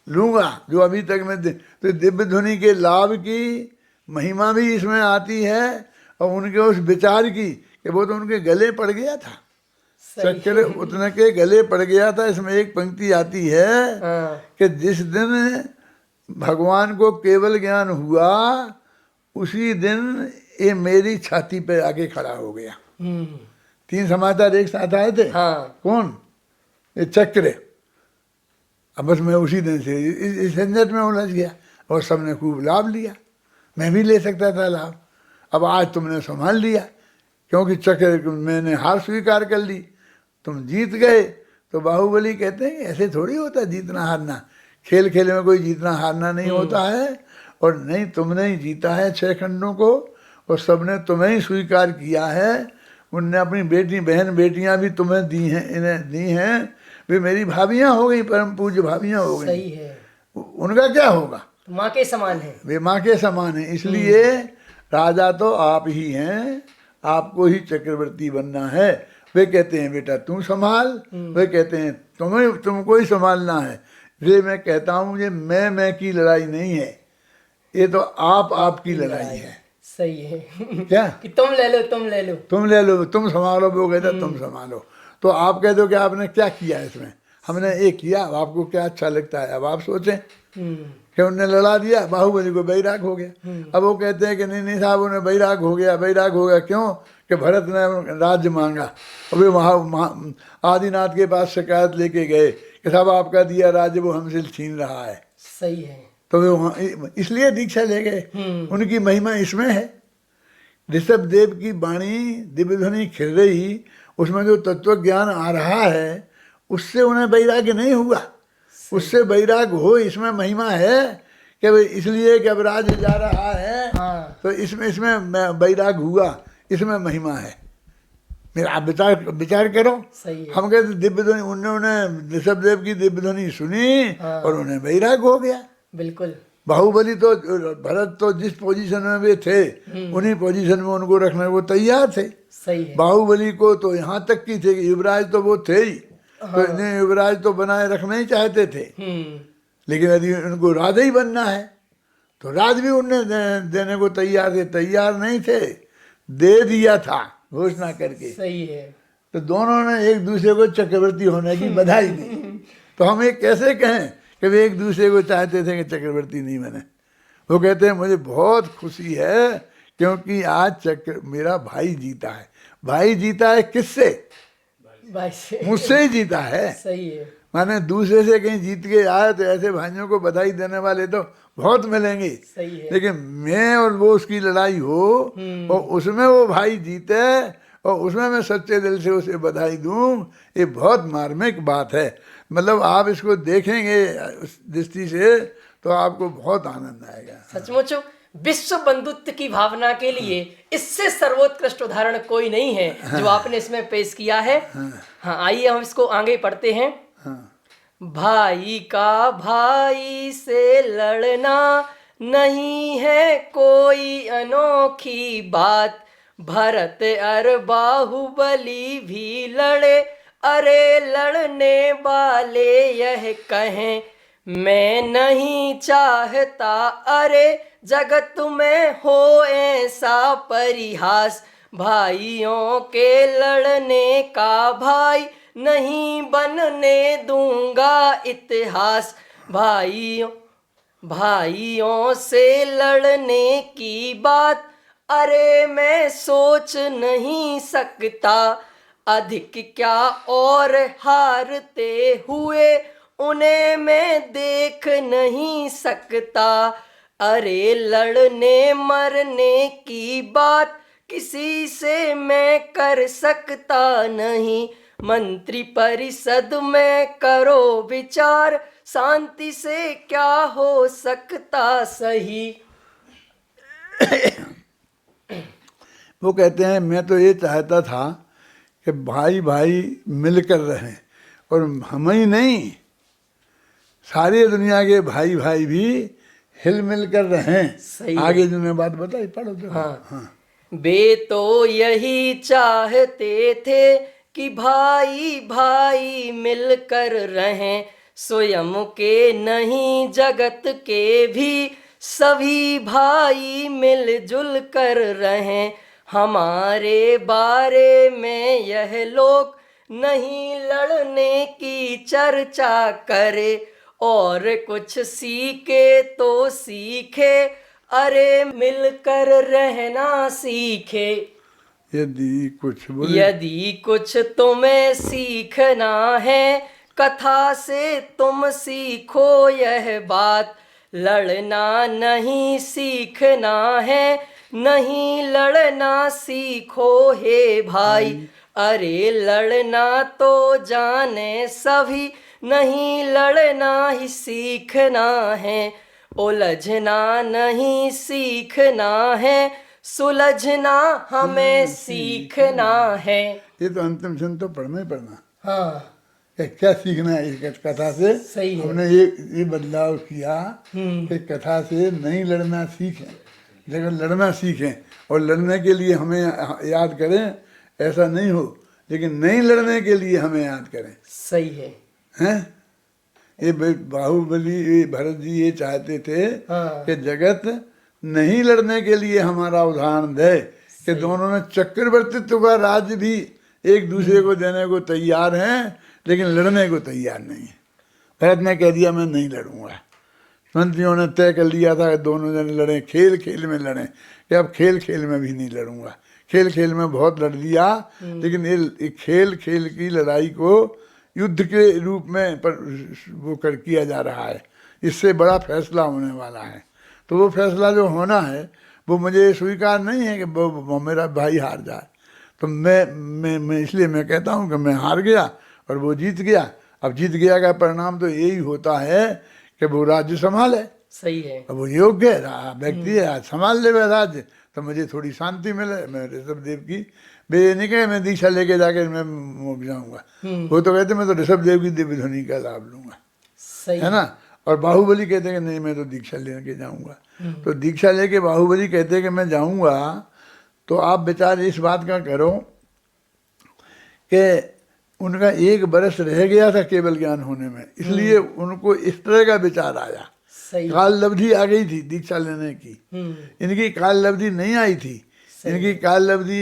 लूंगा जो अभी तक मैं तो दिव्य ध्वनि के लाभ की महिमा भी इसमें आती है, और उनके उस विचार की कि वो तो उनके गले पड़ गया था, चक्र उतने के गले पड़ गया था। इसमें एक पंक्ति आती है कि जिस दिन भगवान को केवल ज्ञान हुआ उसी दिन ये मेरी छाती पे आके खड़ा हो गया। 3 समाचार एक साथ आए थे। कौन? ये चक्र। अब बस मैं उसी दिन से इस झंझट में उलझ गया और सबने खूब लाभ लिया, मैं भी ले सकता था लाभ। अब आज तुमने संभाल लिया क्योंकि चक्र मैंने हार स्वीकार कर ली, तुम जीत गए। तो बाहुबली कहते हैं ऐसे थोड़ी होता जीतना हारना, खेल खेल में कोई जीतना हारना नहीं होता है। और नहीं, तुमने ही जीता है 6 खंडों को, और सबने तुम्हें ही स्वीकार किया है। उनने अपनी बेटी बहन बेटियां भी तुम्हें दी हैं, इन्हें दी हैं, वे मेरी भाभियां हो गई, परम पूज्य भाभियां हो गई। सही है। उनका क्या होगा? माँ के समान है, वे माँ के समान है। इसलिए राजा तो आप ही हैं, आपको ही चक्रवर्ती बनना है। वे कहते हैं बेटा तू संभाल, वे कहते हैं तुमको ही संभालना है। इसलिए मैं कहता हूँ ये मैं की लड़ाई नहीं है, ये तो आपकी लड़ाई है। सही है। क्या कि तुम ले लो तुम ले लो तुम ले लो, तुम संभालो। वो कहता तुम संभालो। तो आप कह दो कि आपने क्या किया इसमें, हमने ये किया, अब आपको क्या अच्छा लगता है। अब आप सोचें कि उनने लड़ा दिया, बाहुबली को बैराग हो गया। अब वो कहते हैं कि नहीं साहब उन्हें बैराग हो गया। क्यों? कि भरत ने राज्य मांगा, और वे वहाँ आदिनाथ के पास शिकायत लेके गए कि साहब आपका दिया राज्य वो हमसे छीन रहा है। सही है। तो वे वहाँ इसलिए दीक्षा ले गए। उनकी महिमा इसमें है। ऋषभ देव की वाणी दिव्य ध्वनि खिल रही, उसमें जो तत्व ज्ञान आ रहा है उससे उन्हें वैराग्य नहीं हुआ, उससे वैराग्य हो इसमें महिमा है कि भाई इसलिए कि अब राज्य जा रहा है तो इसमें वैराग्य हुआ, इसमें महिमा है। मेरा आप विचार करो। सही है। हम कहते दिव्य ध्वनि, उन्होंने ऋषभ देव की दिव्य ध्वनि सुनी और उन्हें वैराग्य हो गया। बिल्कुल। बाहुबली तो, भरत तो जिस पोजीशन में वे थे उन्हीं पोजीशन में उनको रखने वो तैयार थे। सही है। बाहुबली को तो यहाँ तक की थे कि युवराज तो वो थे ही, तो इन्हें युवराज तो बनाए रखना ही चाहते थे, लेकिन यदि उनको राजा ही बनना है तो राज भी उन्हें देने को तैयार थे, तैयार नहीं थे, दे दिया था घोषणा करके। सही है। तो दोनों ने एक दूसरे को चक्रवर्ती होने की बधाई दी। तो हम ये कैसे कहें कि वे एक दूसरे को चाहते थे कि चक्रवर्ती नहीं बने? वो कहते हैं मुझे बहुत खुशी है क्योंकि आज मेरा भाई जीता है। भाई जीता है किससे? भाई से। मुझसे ही जीता है। सही है। माने दूसरे से कहीं जीत के आए तो ऐसे भाइयों को बधाई देने वाले तो बहुत मिलेंगे, सही है। लेकिन मैं और वो उसकी लड़ाई हो और उसमें वो भाई जीते और उसमें मैं सच्चे दिल से उसे बधाई दूं, ये बहुत मार्मिक बात है। मतलब आप इसको देखेंगे उस दृष्टि से तो आपको बहुत आनंद आएगा। सचमुच विश्व बंधुत्व की भावना के लिए इससे सर्वोत्कृष्ट उदाहरण कोई नहीं है जो आपने इसमें पेश किया है। हाँ, आइए हम इसको आगे पढ़ते हैं। भाई का भाई से लड़ना नहीं है कोई अनोखी बात, भरत और बाहुबली भी लड़े, अरे लड़ने वाले यह कहें मैं नहीं चाहता, अरे जगत में हो ऐसा परिहास, भाइयों के लड़ने का भाई नहीं बनने दूंगा इतिहास, भाइयों से लड़ने की बात अरे मैं सोच नहीं सकता, अधिक क्या और हारते हुए उन्हें मैं देख नहीं सकता, अरे लड़ने मरने की बात किसी से मैं कर सकता नहीं, मंत्री परिषद में करो विचार, शांति से क्या हो सकता सही। वो कहते हैं मैं तो ये चाहता था कि भाई भाई मिलकर रहें, और हम ही नहीं सारी दुनिया के भाई भाई भी हिल मिल कर रहें। आगे जो मैं बात बताई पढ़ो तो। हाँ। वे तो यही चाहते थे कि भाई भाई मिलकर रहें, स्वयं के नहीं जगत के भी सभी भाई मिलजुल कर रहें, हमारे बारे में यह लोग नहीं लड़ने की चर्चा करे, और कुछ सीखे तो सीखे, अरे मिलकर रहना सीखे, यदि कुछ तुम्हें सीखना है कथा से तुम सीखो यह बात, लड़ना नहीं सीखना है नहीं लड़ना सीखो हे भाई, अरे लड़ना तो जाने सभी नहीं लड़ना ही सीखना है, उलझना नहीं सीखना है सुलझना हमें सीखना है। ये तो अंतिम क्षण तो पढ़ना ही पढ़ना। हाँ, क्या सीखना है इस कथा से? सही है। हमने ये बदलाव किया कि कथा से नहीं लड़ना सीखें, जगह लड़ना सीखें, और लड़ने के लिए हमें याद करें ऐसा नहीं हो, लेकिन नहीं लड़ने के लिए हमें याद करें। सही है। हैं? ये बाहुबली भरत जी ये चाहते थे कि जगत नहीं लड़ने के लिए हमारा उदाहरण दे कि दोनों ने चक्रवर्तित्व का राज्य भी एक दूसरे को देने को तैयार हैं, लेकिन लड़ने को तैयार नहीं है। भरत ने कह दिया मैं नहीं लड़ूंगा, मंत्रियों ने तय कर लिया था कि दोनों जने लड़ें, खेल खेल में लड़ें, कि अब खेल खेल में भी नहीं लड़ूंगा। खेल खेल में बहुत लड़ लिया, लेकिन ये खेल खेल की लड़ाई को युद्ध के रूप में वो किया जा रहा है, इससे बड़ा फैसला होने वाला है। तो वो फैसला जो होना है वो मुझे स्वीकार नहीं है कि वो मेरा भाई हार जाए। तो मैं इसलिए मैं कहता हूँ कि मैं हार गया और वो जीत गया। अब जीत गया का परिणाम तो यही होता है कि वो राज्य संभाले। सही है। अब वो योग्य व्यक्ति है, आज संभाल ले वह राज्य, तो मुझे थोड़ी शांति मिले। मैं ऋषभ देव की वे नहीं कहे मैं दीक्षा लेके जाकर मैं मुक जाऊंगा, वो तो कहते मैं तो ऋषभ देव की दिव्य ध्वनि का लाभ लूंगा, सही है ना। और बाहुबली कहते हैं कि नहीं मैं तो दीक्षा लेके जाऊंगा। तो दीक्षा लेके बाहुबली कहते हैं कि मैं जाऊंगा, तो आप विचार इस बात का करो कि उनका 1 बरस रह गया था केवल ज्ञान होने में, इसलिए उनको इस तरह का विचार आया। सही। काल लब्धि आ गई थी दीक्षा लेने की, इनकी काल लब्धि नहीं आई थी। इनकी काल लब्धि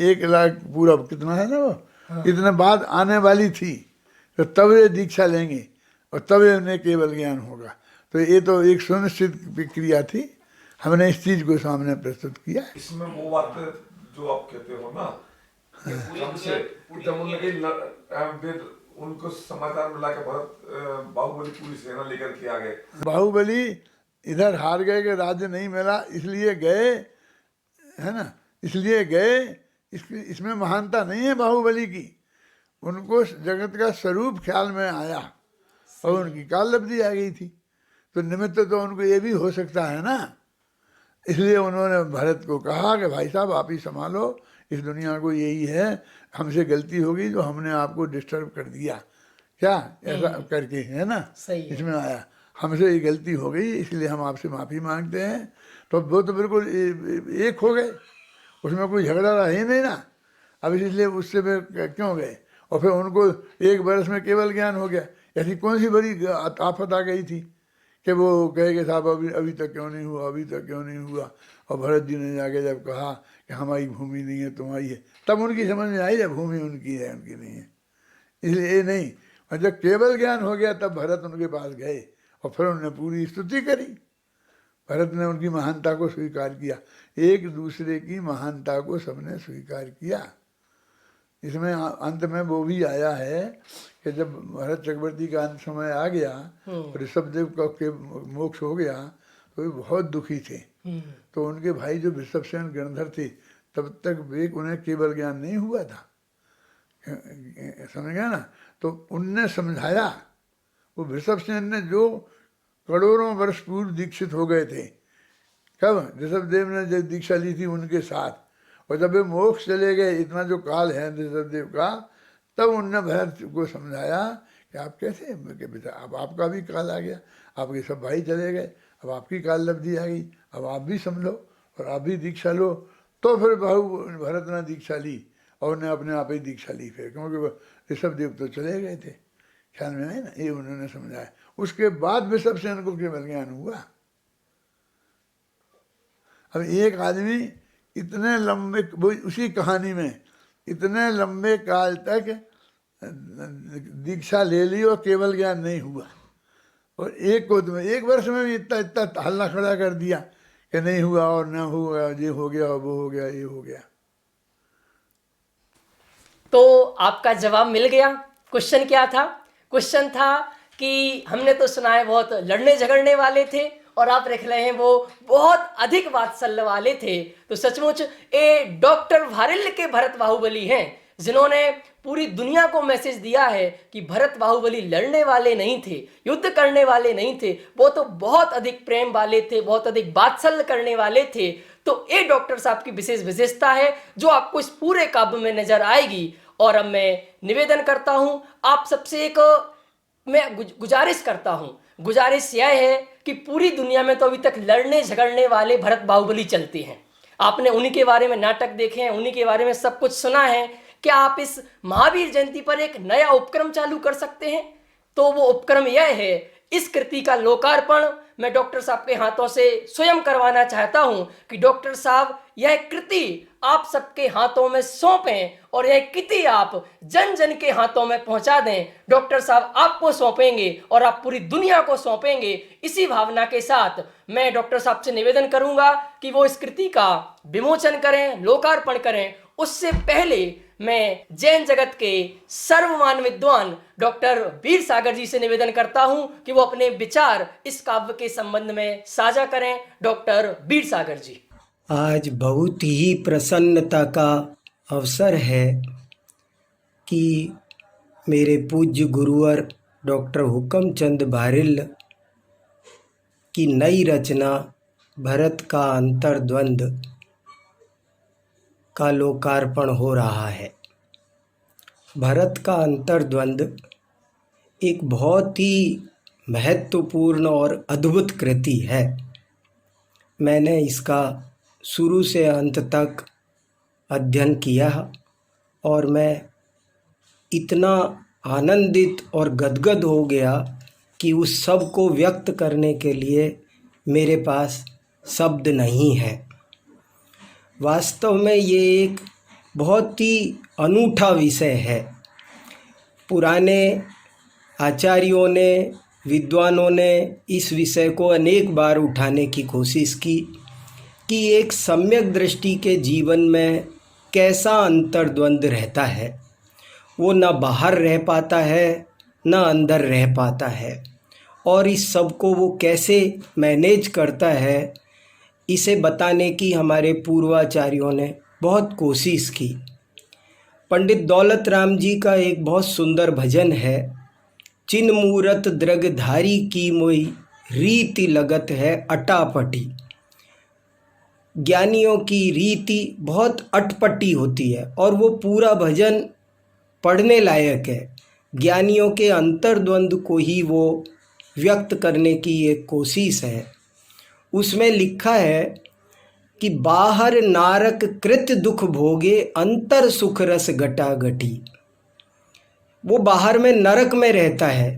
1 लाख पूरा कितना है ना वो, इतने बाद आने वाली थी। तो तब ये दीक्षा लेंगे और तब उन्हें केवल ज्ञान होगा। तो ये तो एक सुनिश्चित प्रक्रिया थी, हमने इस चीज को सामने प्रस्तुत किया। इसमें वो बात जो आप कहते हो ना, हमसे जब फिर उनको समाचार मिला कि भरत बाहुबली पूरी सेना लेकर के आ गए। बाहुबली इधर हार गए कि राज्य नहीं मिला इसलिए गए, है ना, इसलिए गए। इसमें महानता नहीं है बाहुबली की, उनको जगत का स्वरूप ख्याल में आया और उनकी काल लब्धि आ गई थी। तो निमित्त तो उनको ये भी हो सकता है ना, इसलिए उन्होंने भरत को कहा कि भाई साहब आप ही संभालो इस दुनिया को, यही है हमसे गलती होगी जो हमने आपको डिस्टर्ब कर दिया, क्या ऐसा करके, है ना। सही है। इसमें आया हमसे ये गलती हो गई इसलिए हम आपसे माफ़ी मांगते हैं। तो वो तो बिल्कुल एक हो गए, उसमें कोई झगड़ा रहा ही नहीं ना। अब इसलिए उससे वे क्यों गए, और फिर उनको 1 बरस में केवल ज्ञान हो गया। ऐसी कौन सी बड़ी आफत आ गई थी कि वो कहे कि साहब अभी तक क्यों नहीं हुआ, अभी तक क्यों नहीं हुआ। और भरत जी ने जाके जब कहा कि हमारी भूमि नहीं है तुम्हारी है, तब उनकी समझ में आई जब भूमि उनकी है उनकी नहीं है। इसलिए ये नहीं, और जब केवल ज्ञान हो गया तब भरत उनके पास गए और फिर उन्होंने पूरी स्तुति करी। भरत ने उनकी महानता को स्वीकार किया, एक दूसरे की महानता को सबने स्वीकार किया। इसमें अंत में वो भी आया है कि जब भरत चक्रवर्ती का अंत समय आ गया और ऋषभदेव का के मोक्ष हो गया तो वे बहुत दुखी थे। तो उनके भाई जो ऋषभसेन गणधर थे तब तक वे उन्हें केवल ज्ञान नहीं हुआ था, समझ गया ना। तो उनने समझाया, वो ऋषभसेन ने जो करोड़ों वर्ष पूर्व दीक्षित हो गए थे, कब ऋषभदेव ने जब दीक्षा ली थी उनके साथ, और जब वे मोक्ष चले गए, इतना जो काल है ऋषभदेव का, तब उनने भरत को समझाया कि आप कैसे, कि बेटा अब आपका भी काल आ गया, आपके सब भाई चले गए, अब आपकी काल लब्धि आ गई, अब आप भी समझो और आप भी दीक्षा लो। तो फिर भरत ने दीक्षा ली और उन्हें अपने आप ही दीक्षा ली फिर, क्योंकि ऋषभदेव तो चले गए थे, ख्याल में है ना, ये उन्होंने समझाया। उसके बाद ऋषभसेन को केवल ज्ञान हुआ। अब एक आदमी इतने लंबे, उसी कहानी में इतने लंबे काल तक दीक्षा ले ली और केवल ज्ञान नहीं हुआ, और एक को 1 वर्ष में भी इतना इतना हल्ला खड़ा कर दिया कि नहीं हुआ और ना हुआ, ये हो गया और वो हो गया, ये हो गया। तो आपका जवाब मिल गया। क्वेश्चन क्या था? क्वेश्चन था कि हमने तो सुना है बहुत लड़ने झगड़ने वाले थे और आप रख रहे हैं वो बहुत अधिक वात्सल्य वाले थे। तो सचमुच ये डॉक्टर वारिल्य के भरत बाहुबली हैं जिन्होंने पूरी दुनिया को मैसेज दिया है कि भरत बाहुबली लड़ने वाले नहीं थे, युद्ध करने वाले नहीं थे, वो तो बहुत अधिक प्रेम वाले थे, बहुत अधिक वात्सल्य करने वाले थे। तो ये डॉक्टर साहब की विशेष विशेषता है जो आपको इस पूरे काव्य में नजर आएगी। और अब मैं निवेदन करता हूं आप सबसे, एक मैं गुजारिश करता हूं। गुजारिश यह है कि पूरी दुनिया में तो अभी तक लड़ने झगड़ने वाले भरत बाहुबली चलते हैं। आपने उन्हीं के बारे में नाटक देखे हैं, उन्हीं के बारे में सब कुछ सुना है। क्या आप इस महावीर जयंती पर एक नया उपक्रम चालू कर सकते हैं? तो वो उपक्रम यह है, इस कृति का लोकार्पण मैं डॉक्टर साहब के हाथों से स्वयं करवाना चाहता हूं कि डॉक्टर साहब यह कृति आप सबके हाथों में सौंपें और यह कृति आप जन जन के हाथों में पहुंचा दें। डॉक्टर साहब आपको सौंपेंगे और आप पूरी दुनिया को सौंपेंगे। इसी भावना के साथ मैं डॉक्टर साहब से निवेदन करूंगा कि वो इस कृति का विमोचन करें, लोकार्पण करें। उससे पहले मैं जैन जगत के सर्वमान विद्वान डॉक्टर वीर सागर जी से निवेदन करता हूं कि वो अपने विचार इस काव्य के संबंध में साझा करें। डॉक्टर वीर सागर जी। आज बहुत ही प्रसन्नता का अवसर है कि मेरे पूज्य गुरुवर डॉक्टर हुक्मचंद वारिल्य की नई रचना भरत का अंतर्द्वंद का लोकार्पण हो रहा है। भरत का अंतर्द्वंद एक बहुत ही महत्वपूर्ण और अद्भुत कृति है। मैंने इसका शुरू से अंत तक अध्ययन किया और मैं इतना आनंदित और गदगद हो गया कि उस सब को व्यक्त करने के लिए मेरे पास शब्द नहीं है। वास्तव में ये एक बहुत ही अनूठा विषय है। पुराने आचार्यों ने, विद्वानों ने इस विषय को अनेक बार उठाने की कोशिश की कि एक सम्यक दृष्टि के जीवन में कैसा अंतर्द्वंद रहता है। वो न बाहर रह पाता है न अंदर रह पाता है, और इस सब को वो कैसे मैनेज करता है, इसे बताने की हमारे पूर्वाचार्यों ने बहुत कोशिश की। पंडित दौलत राम जी का एक बहुत सुंदर भजन है, चिन मूरत द्रगधारी की मोई रीति लगत है अटापटी। ज्ञानियों की रीति बहुत अटपटी होती है और वो पूरा भजन पढ़ने लायक है। ज्ञानियों के अंतर्द्वंद को ही वो व्यक्त करने की एक कोशिश है। उसमें लिखा है कि बाहर नारक कृत दुख भोगे अंतर सुख रस घटाघटी। वो बाहर में नरक में रहता है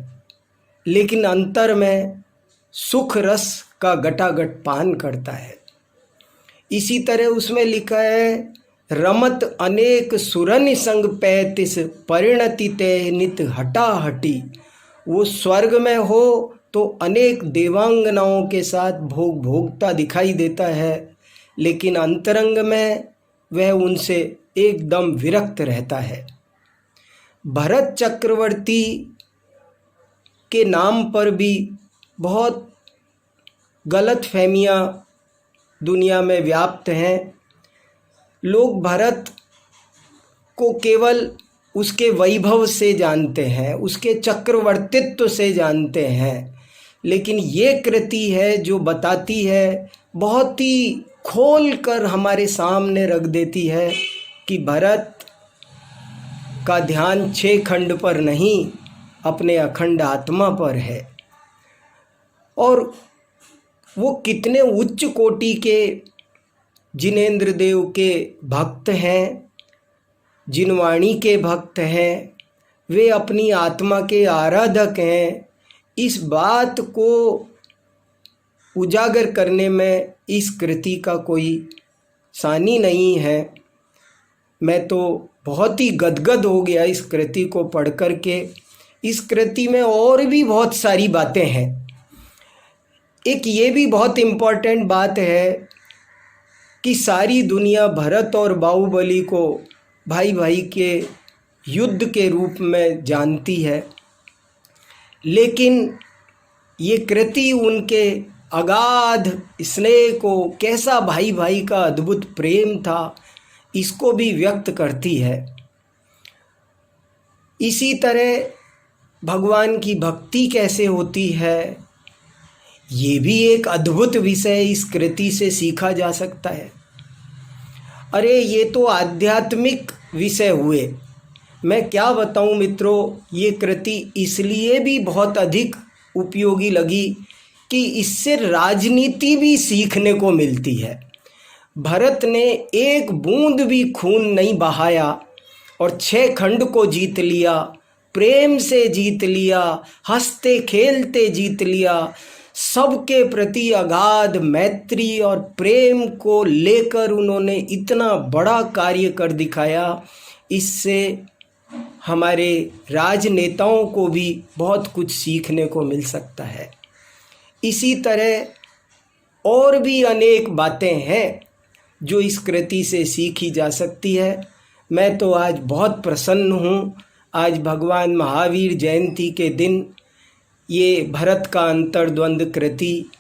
लेकिन अंतर में सुख रस का घटाघट पान करता है। इसी तरह उसमें लिखा है, रमत अनेक सुरनि संग पैतिस परिणति ते नित हटाहटी। वो स्वर्ग में हो तो अनेक देवांगनाओं के साथ भोग भोगता दिखाई देता है, लेकिन अंतरंग में वह उनसे एकदम विरक्त रहता है। भरत चक्रवर्ती के नाम पर भी बहुत गलत फहमियाँ दुनिया में व्याप्त हैं। लोग भरत को केवल उसके वैभव से जानते हैं, उसके चक्रवर्तित्व से जानते हैं, लेकिन ये कृति है जो बताती है, बहुत ही खोल कर हमारे सामने रख देती है कि भरत का ध्यान 6 खंड पर नहीं, अपने अखंड आत्मा पर है। और वो कितने उच्च कोटि के जिनेंद्र देव के भक्त हैं, जिनवाणी के भक्त हैं, वे अपनी आत्मा के आराधक हैं। इस बात को उजागर करने में इस कृति का कोई सानी नहीं है। मैं तो बहुत ही गदगद हो गया इस कृति को पढ़ कर के। इस कृति में और भी बहुत सारी बातें हैं। एक ये भी बहुत इम्पोर्टेंट बात है कि सारी दुनिया भरत और बाहुबली को भाई भाई के युद्ध के रूप में जानती है, लेकिन ये कृति उनके अगाध स्नेह को, कैसा भाई भाई का अद्भुत प्रेम था, इसको भी व्यक्त करती है। इसी तरह भगवान की भक्ति कैसे होती है, ये भी एक अद्भुत विषय इस कृति से सीखा जा सकता है। अरे ये तो आध्यात्मिक विषय हुए। मैं क्या बताऊं मित्रों, ये कृति इसलिए भी बहुत अधिक उपयोगी लगी कि इससे राजनीति भी सीखने को मिलती है। भरत ने एक बूंद भी खून नहीं बहाया और 6 खंड को जीत लिया, प्रेम से जीत लिया, हंसते खेलते जीत लिया। सबके प्रति अगाध मैत्री और प्रेम को लेकर उन्होंने इतना बड़ा कार्य कर दिखाया। इससे हमारे राजनेताओं को भी बहुत कुछ सीखने को मिल सकता है। इसी तरह और भी अनेक बातें हैं जो इस कृति से सीखी जा सकती है। मैं तो आज बहुत प्रसन्न हूँ। आज भगवान महावीर जयंती के दिन ये भरत का अंतर्द्वंद कृति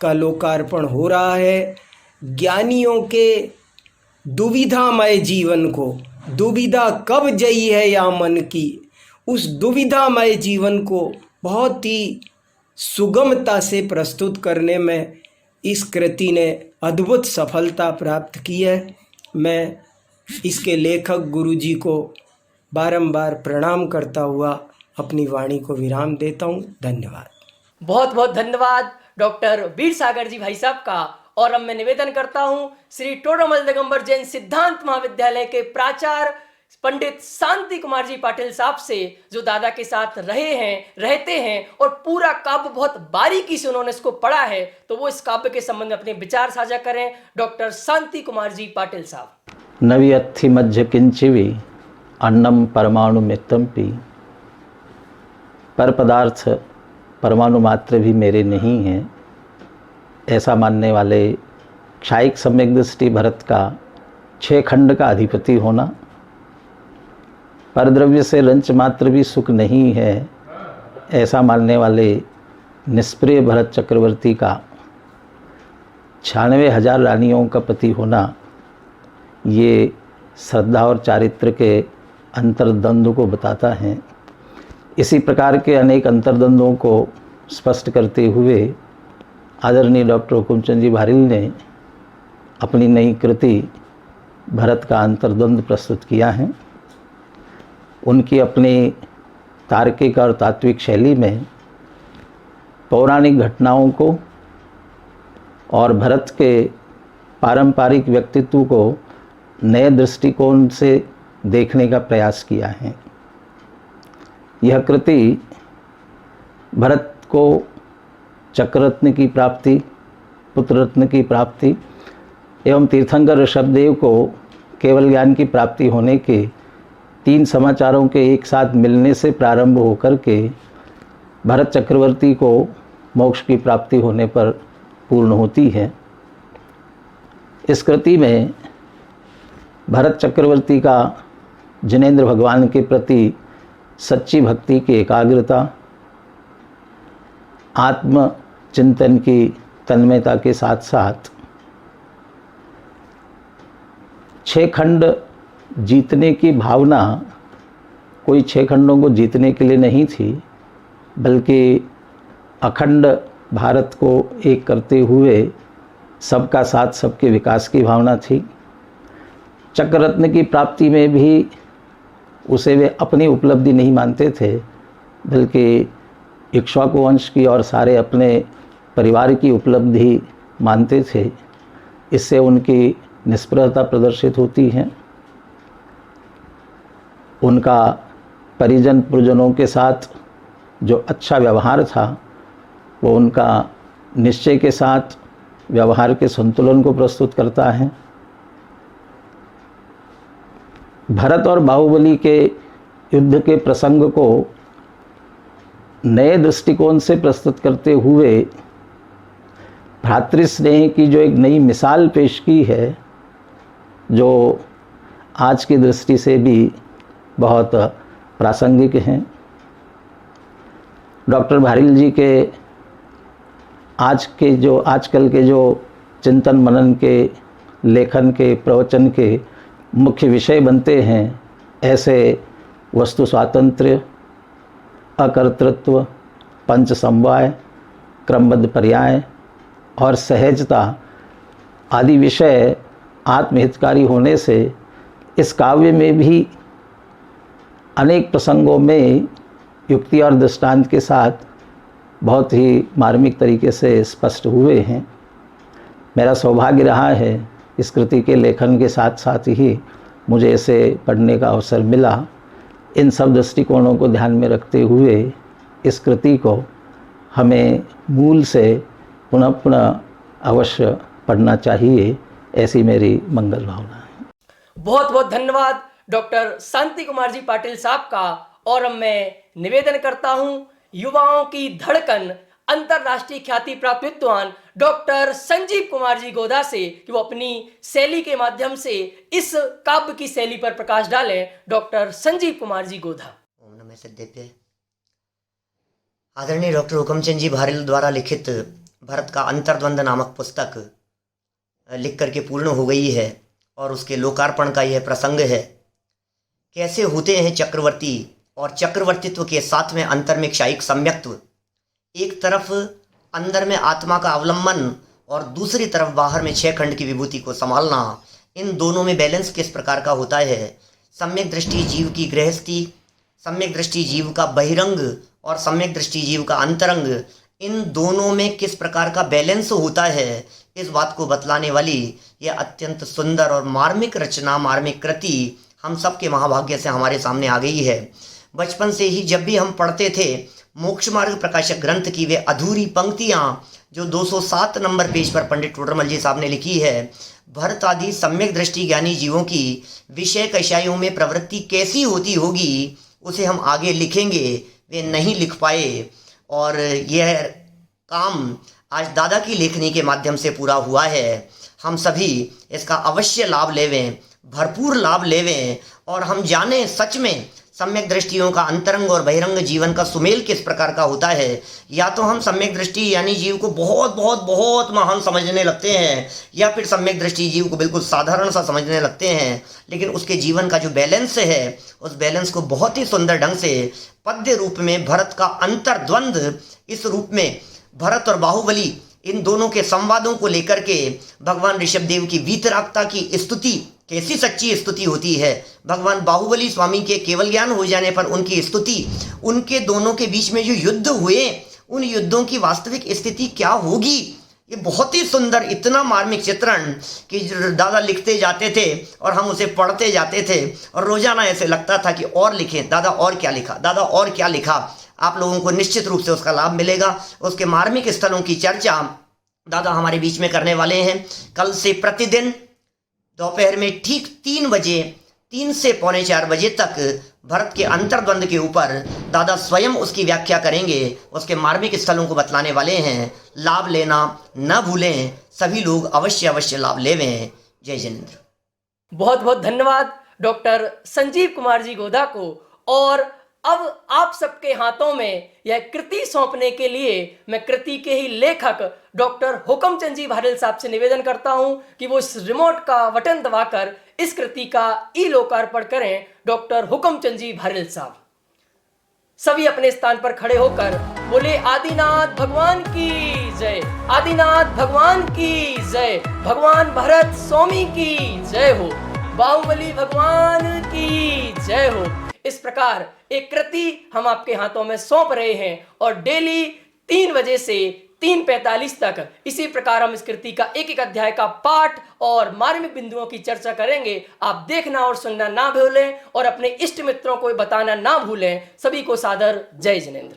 का लोकार्पण हो रहा है। ज्ञानियों के दुविधामय जीवन को, दुविधा कब जई है या मन की, उस दुविधामय जीवन को बहुत ही सुगमता से प्रस्तुत करने में इस कृति ने अद्भुत सफलता प्राप्त की है। मैं इसके लेखक गुरुजी को बारंबार प्रणाम करता हुआ अपनी वाणी को विराम देता हूँ। धन्यवाद। बहुत बहुत धन्यवाद डॉक्टर वीर सागर जी भाई साहब का। और अब मैं निवेदन करता हूं श्री टोडरमल दिगंबर जैन सिद्धांत महाविद्यालय के प्राचार्य पंडित शांति कुमार जी पाटिल साहब से, जो दादा के साथ रहे हैं, रहते हैं और पूरा काव्य बहुत बारीकी से उन्होंने इसको पढ़ा है, तो वो इस काव्य के संबंध में अपने विचार साझा करें। डॉक्टर शांति कुमार जी पाटिल साहब। नवी अत्थि मध्य किंचिवी अन्नम परमाणु मित्तम्पि। पर पदार्थ परमाणु मात्र भी मेरे नहीं हैं, ऐसा मानने वाले क्षायिक सम्यक दृष्टि भरत का 6 खंड का अधिपति होना, परद्रव्य से रंच मात्र भी सुख नहीं है, ऐसा मानने वाले निष्प्रिय भरत चक्रवर्ती का 96,000 रानियों का पति होना, ये श्रद्धा और चारित्र के अंतर्द्वंद्व को बताता है। इसी प्रकार के अनेक अंतर्द्वंद्वों को स्पष्ट करते हुए आदरणीय डॉक्टर हुकुमचंद जी भारिल ने अपनी नई कृति भरत का अंतर्द्वंद्व प्रस्तुत किया है। उनकी अपनी तार्किक और तात्विक शैली में पौराणिक घटनाओं को और भरत के पारंपरिक व्यक्तित्व को नए दृष्टिकोण से देखने का प्रयास किया है। यह कृति भरत को चक्ररत्न की प्राप्ति, पुत्ररत्न की प्राप्ति एवं तीर्थंकर ऋषभदेव को केवल ज्ञान की प्राप्ति होने के 3 समाचारों के एक साथ मिलने से प्रारंभ होकर के भरत चक्रवर्ती को मोक्ष की प्राप्ति होने पर पूर्ण होती है। इस कृति में भरत चक्रवर्ती का जिनेंद्र भगवान के प्रति सच्ची भक्ति की एकाग्रता, आत्म चिंतन की तन्मयता के साथ साथ 6 खंड जीतने की भावना कोई 6 खंडों को जीतने के लिए नहीं थी, बल्कि अखंड भारत को एक करते हुए सबका साथ सबके विकास की भावना थी। चक्ररत्न की प्राप्ति में भी उसे वे अपनी उपलब्धि नहीं मानते थे, बल्कि इक्ष्वाकु वंश की और सारे अपने परिवार की उपलब्धि मानते थे। इससे उनकी निष्प्रहता प्रदर्शित होती है। उनका परिजन पुरजनों के साथ जो अच्छा व्यवहार था, वो उनका निश्चय के साथ व्यवहार के संतुलन को प्रस्तुत करता है। भरत और बाहुबली के युद्ध के प्रसंग को नए दृष्टिकोण से प्रस्तुत करते हुए भ्रातृस्नेह की जो एक नई मिसाल पेश की है, जो आज की दृष्टि से भी बहुत प्रासंगिक हैं। डॉक्टर भारिल जी के आजकल के जो चिंतन मनन के, लेखन के, प्रवचन के मुख्य विषय बनते हैं, ऐसे वस्तु स्वातंत्र्य, अकर्तृत्व, पंच समवाय, क्रमबद्ध पर्याय और सहजता आदि विषय आत्महितकारी होने से इस काव्य में भी अनेक प्रसंगों में युक्ति और दृष्टांत के साथ बहुत ही मार्मिक तरीके से स्पष्ट हुए हैं। मेरा सौभाग्य रहा है इस कृति के लेखन के साथ साथ ही मुझे इसे पढ़ने का अवसर मिला। इन सब दृष्टिकोणों को ध्यान में रखते हुए इस कृति को हमें मूल से पुनः पुनः अवश्य पढ़ना चाहिए, ऐसी मेरी मंगल भावना है। बहुत बहुत धन्यवाद डॉक्टर शांति कुमार जी पाटिल साहब का। और अब मैं निवेदन करता हूं युवाओं की धड़कन, अंतरराष्ट्रीय ख्याति प्राप्त विद्वान डॉक्टर संजीव कुमार जी गोधा से कि वो अपनी शैली के माध्यम से इस काव्य की शैली पर प्रकाश डालें। डॉक्टर संजीव कुमार जी गोधा। ओम नमः सिद्धेभ्य। आदरणीय डॉक्टर हुकुमचंद जी भारिल द्वारा लिखित भरत का अंतर्द्वंद नामक पुस्तक लिख करके पूर्ण हो गई है और उसके लोकार्पण का यह प्रसंग है। कैसे होते हैं चक्रवर्ती और चक्रवर्तित्व के साथ में अंतर में क्षायिक सम्यक्त्व। एक तरफ अंदर में आत्मा का अवलंबन और दूसरी तरफ बाहर में 6 खंड की विभूति को संभालना, इन दोनों में बैलेंस किस प्रकार का होता है। सम्यक दृष्टि जीव की गृहस्थी, सम्यक दृष्टि जीव का बहिरंग और सम्यक दृष्टि जीव का अंतरंग, इन दोनों में किस प्रकार का बैलेंस होता है, इस बात को बतलाने वाली यह अत्यंत सुंदर और मार्मिक रचना, मार्मिक कृति हम सबके महाभाग्य से हमारे सामने आ गई है। बचपन से ही जब भी हम पढ़ते थे मोक्ष मार्ग प्रकाशक ग्रंथ की वे अधूरी पंक्तियाँ जो 207 नंबर पेज पर पंडित टोडरमल जी साहब ने लिखी है, भरत आदि सम्यक दृष्टि ज्ञानी जीवों की विषय कषायों में प्रवृत्ति कैसी होती होगी उसे हम आगे लिखेंगे, वे नहीं लिख पाए। और यह काम आज दादा की लेखनी के माध्यम से पूरा हुआ है। हम सभी इसका अवश्य लाभ लेवें, भरपूर लाभ लेवें और हम जानें सच में सम्यक दृष्टियों का अंतरंग और बहिरंग जीवन का सुमेल किस प्रकार का होता है। या तो हम सम्यक दृष्टि यानी जीव को बहुत बहुत बहुत महान समझने लगते हैं, या फिर सम्यक दृष्टि जीव को बिल्कुल साधारण सा समझने लगते हैं, लेकिन उसके जीवन का जो बैलेंस है उस बैलेंस को बहुत ही सुंदर ढंग से पद्य रूप में भरत का अंतर्द्वंद, इस रूप में भरत और बाहुबली इन दोनों के संवादों को लेकर के भगवान ऋषभदेव की वीतरागता की स्तुति, कैसी सच्ची स्तुति होती है। भगवान बाहुबली स्वामी के केवल ज्ञान हो जाने पर उनकी स्तुति, उनके दोनों के बीच में जो युद्ध हुए उन युद्धों की वास्तविक स्थिति क्या होगी, ये बहुत ही सुंदर, इतना मार्मिक चित्रण कि दादा लिखते जाते थे और हम उसे पढ़ते जाते थे और रोजाना ऐसे लगता था कि और लिखें, दादा और क्या लिखा, दादा और क्या लिखा। आप लोगों को निश्चित रूप से उसका लाभ मिलेगा। उसके मार्मिक स्थलों की चर्चा दादा हमारे बीच में करने वाले हैं। कल से प्रतिदिन दोपहर में ठीक 3 बजे, 3 से पौने 4 बजे तक भरत के अंतर्द्वंद के ऊपर दादा स्वयं उसकी व्याख्या करेंगे, उसके मार्मिक स्थलों को बतलाने वाले हैं। लाभ लेना न भूलें, सभी लोग अवश्य अवश्य लाभ लेवें। जय जिनेंद्र। बहुत बहुत धन्यवाद डॉक्टर संजीव कुमार जी गोधा को। और अब आप सबके हाथों में यह कृति सौंपने के लिए मैं कृति के ही लेखक डॉक्टर हुकमचंद जी भारेल साहब से निवेदन करता हूं कि वो इस रिमोट का बटन दबाकर इस कृति का ई लोकार्पण करें। डॉक्टर हुकमचंद जी भारेल साहब सभी अपने स्थान पर खड़े होकर बोले आदिनाथ भगवान की जय, आदिनाथ भगवान की जय, भगवान भरत स्वामी की जय हो, बाहुबली भगवान की जय हो। इस प्रकार एक कृति हम आपके हाथों में सौंप रहे हैं और डेली 3 बजे से 3:45 तक इसी प्रकार हम इस कृति का एक एक अध्याय का पाठ और मार्मिक बिंदुओं की चर्चा करेंगे। आप देखना और सुनना ना भूलें और अपने इष्ट मित्रों को बताना ना भूलें। सभी को सादर जय जिनेंद्र।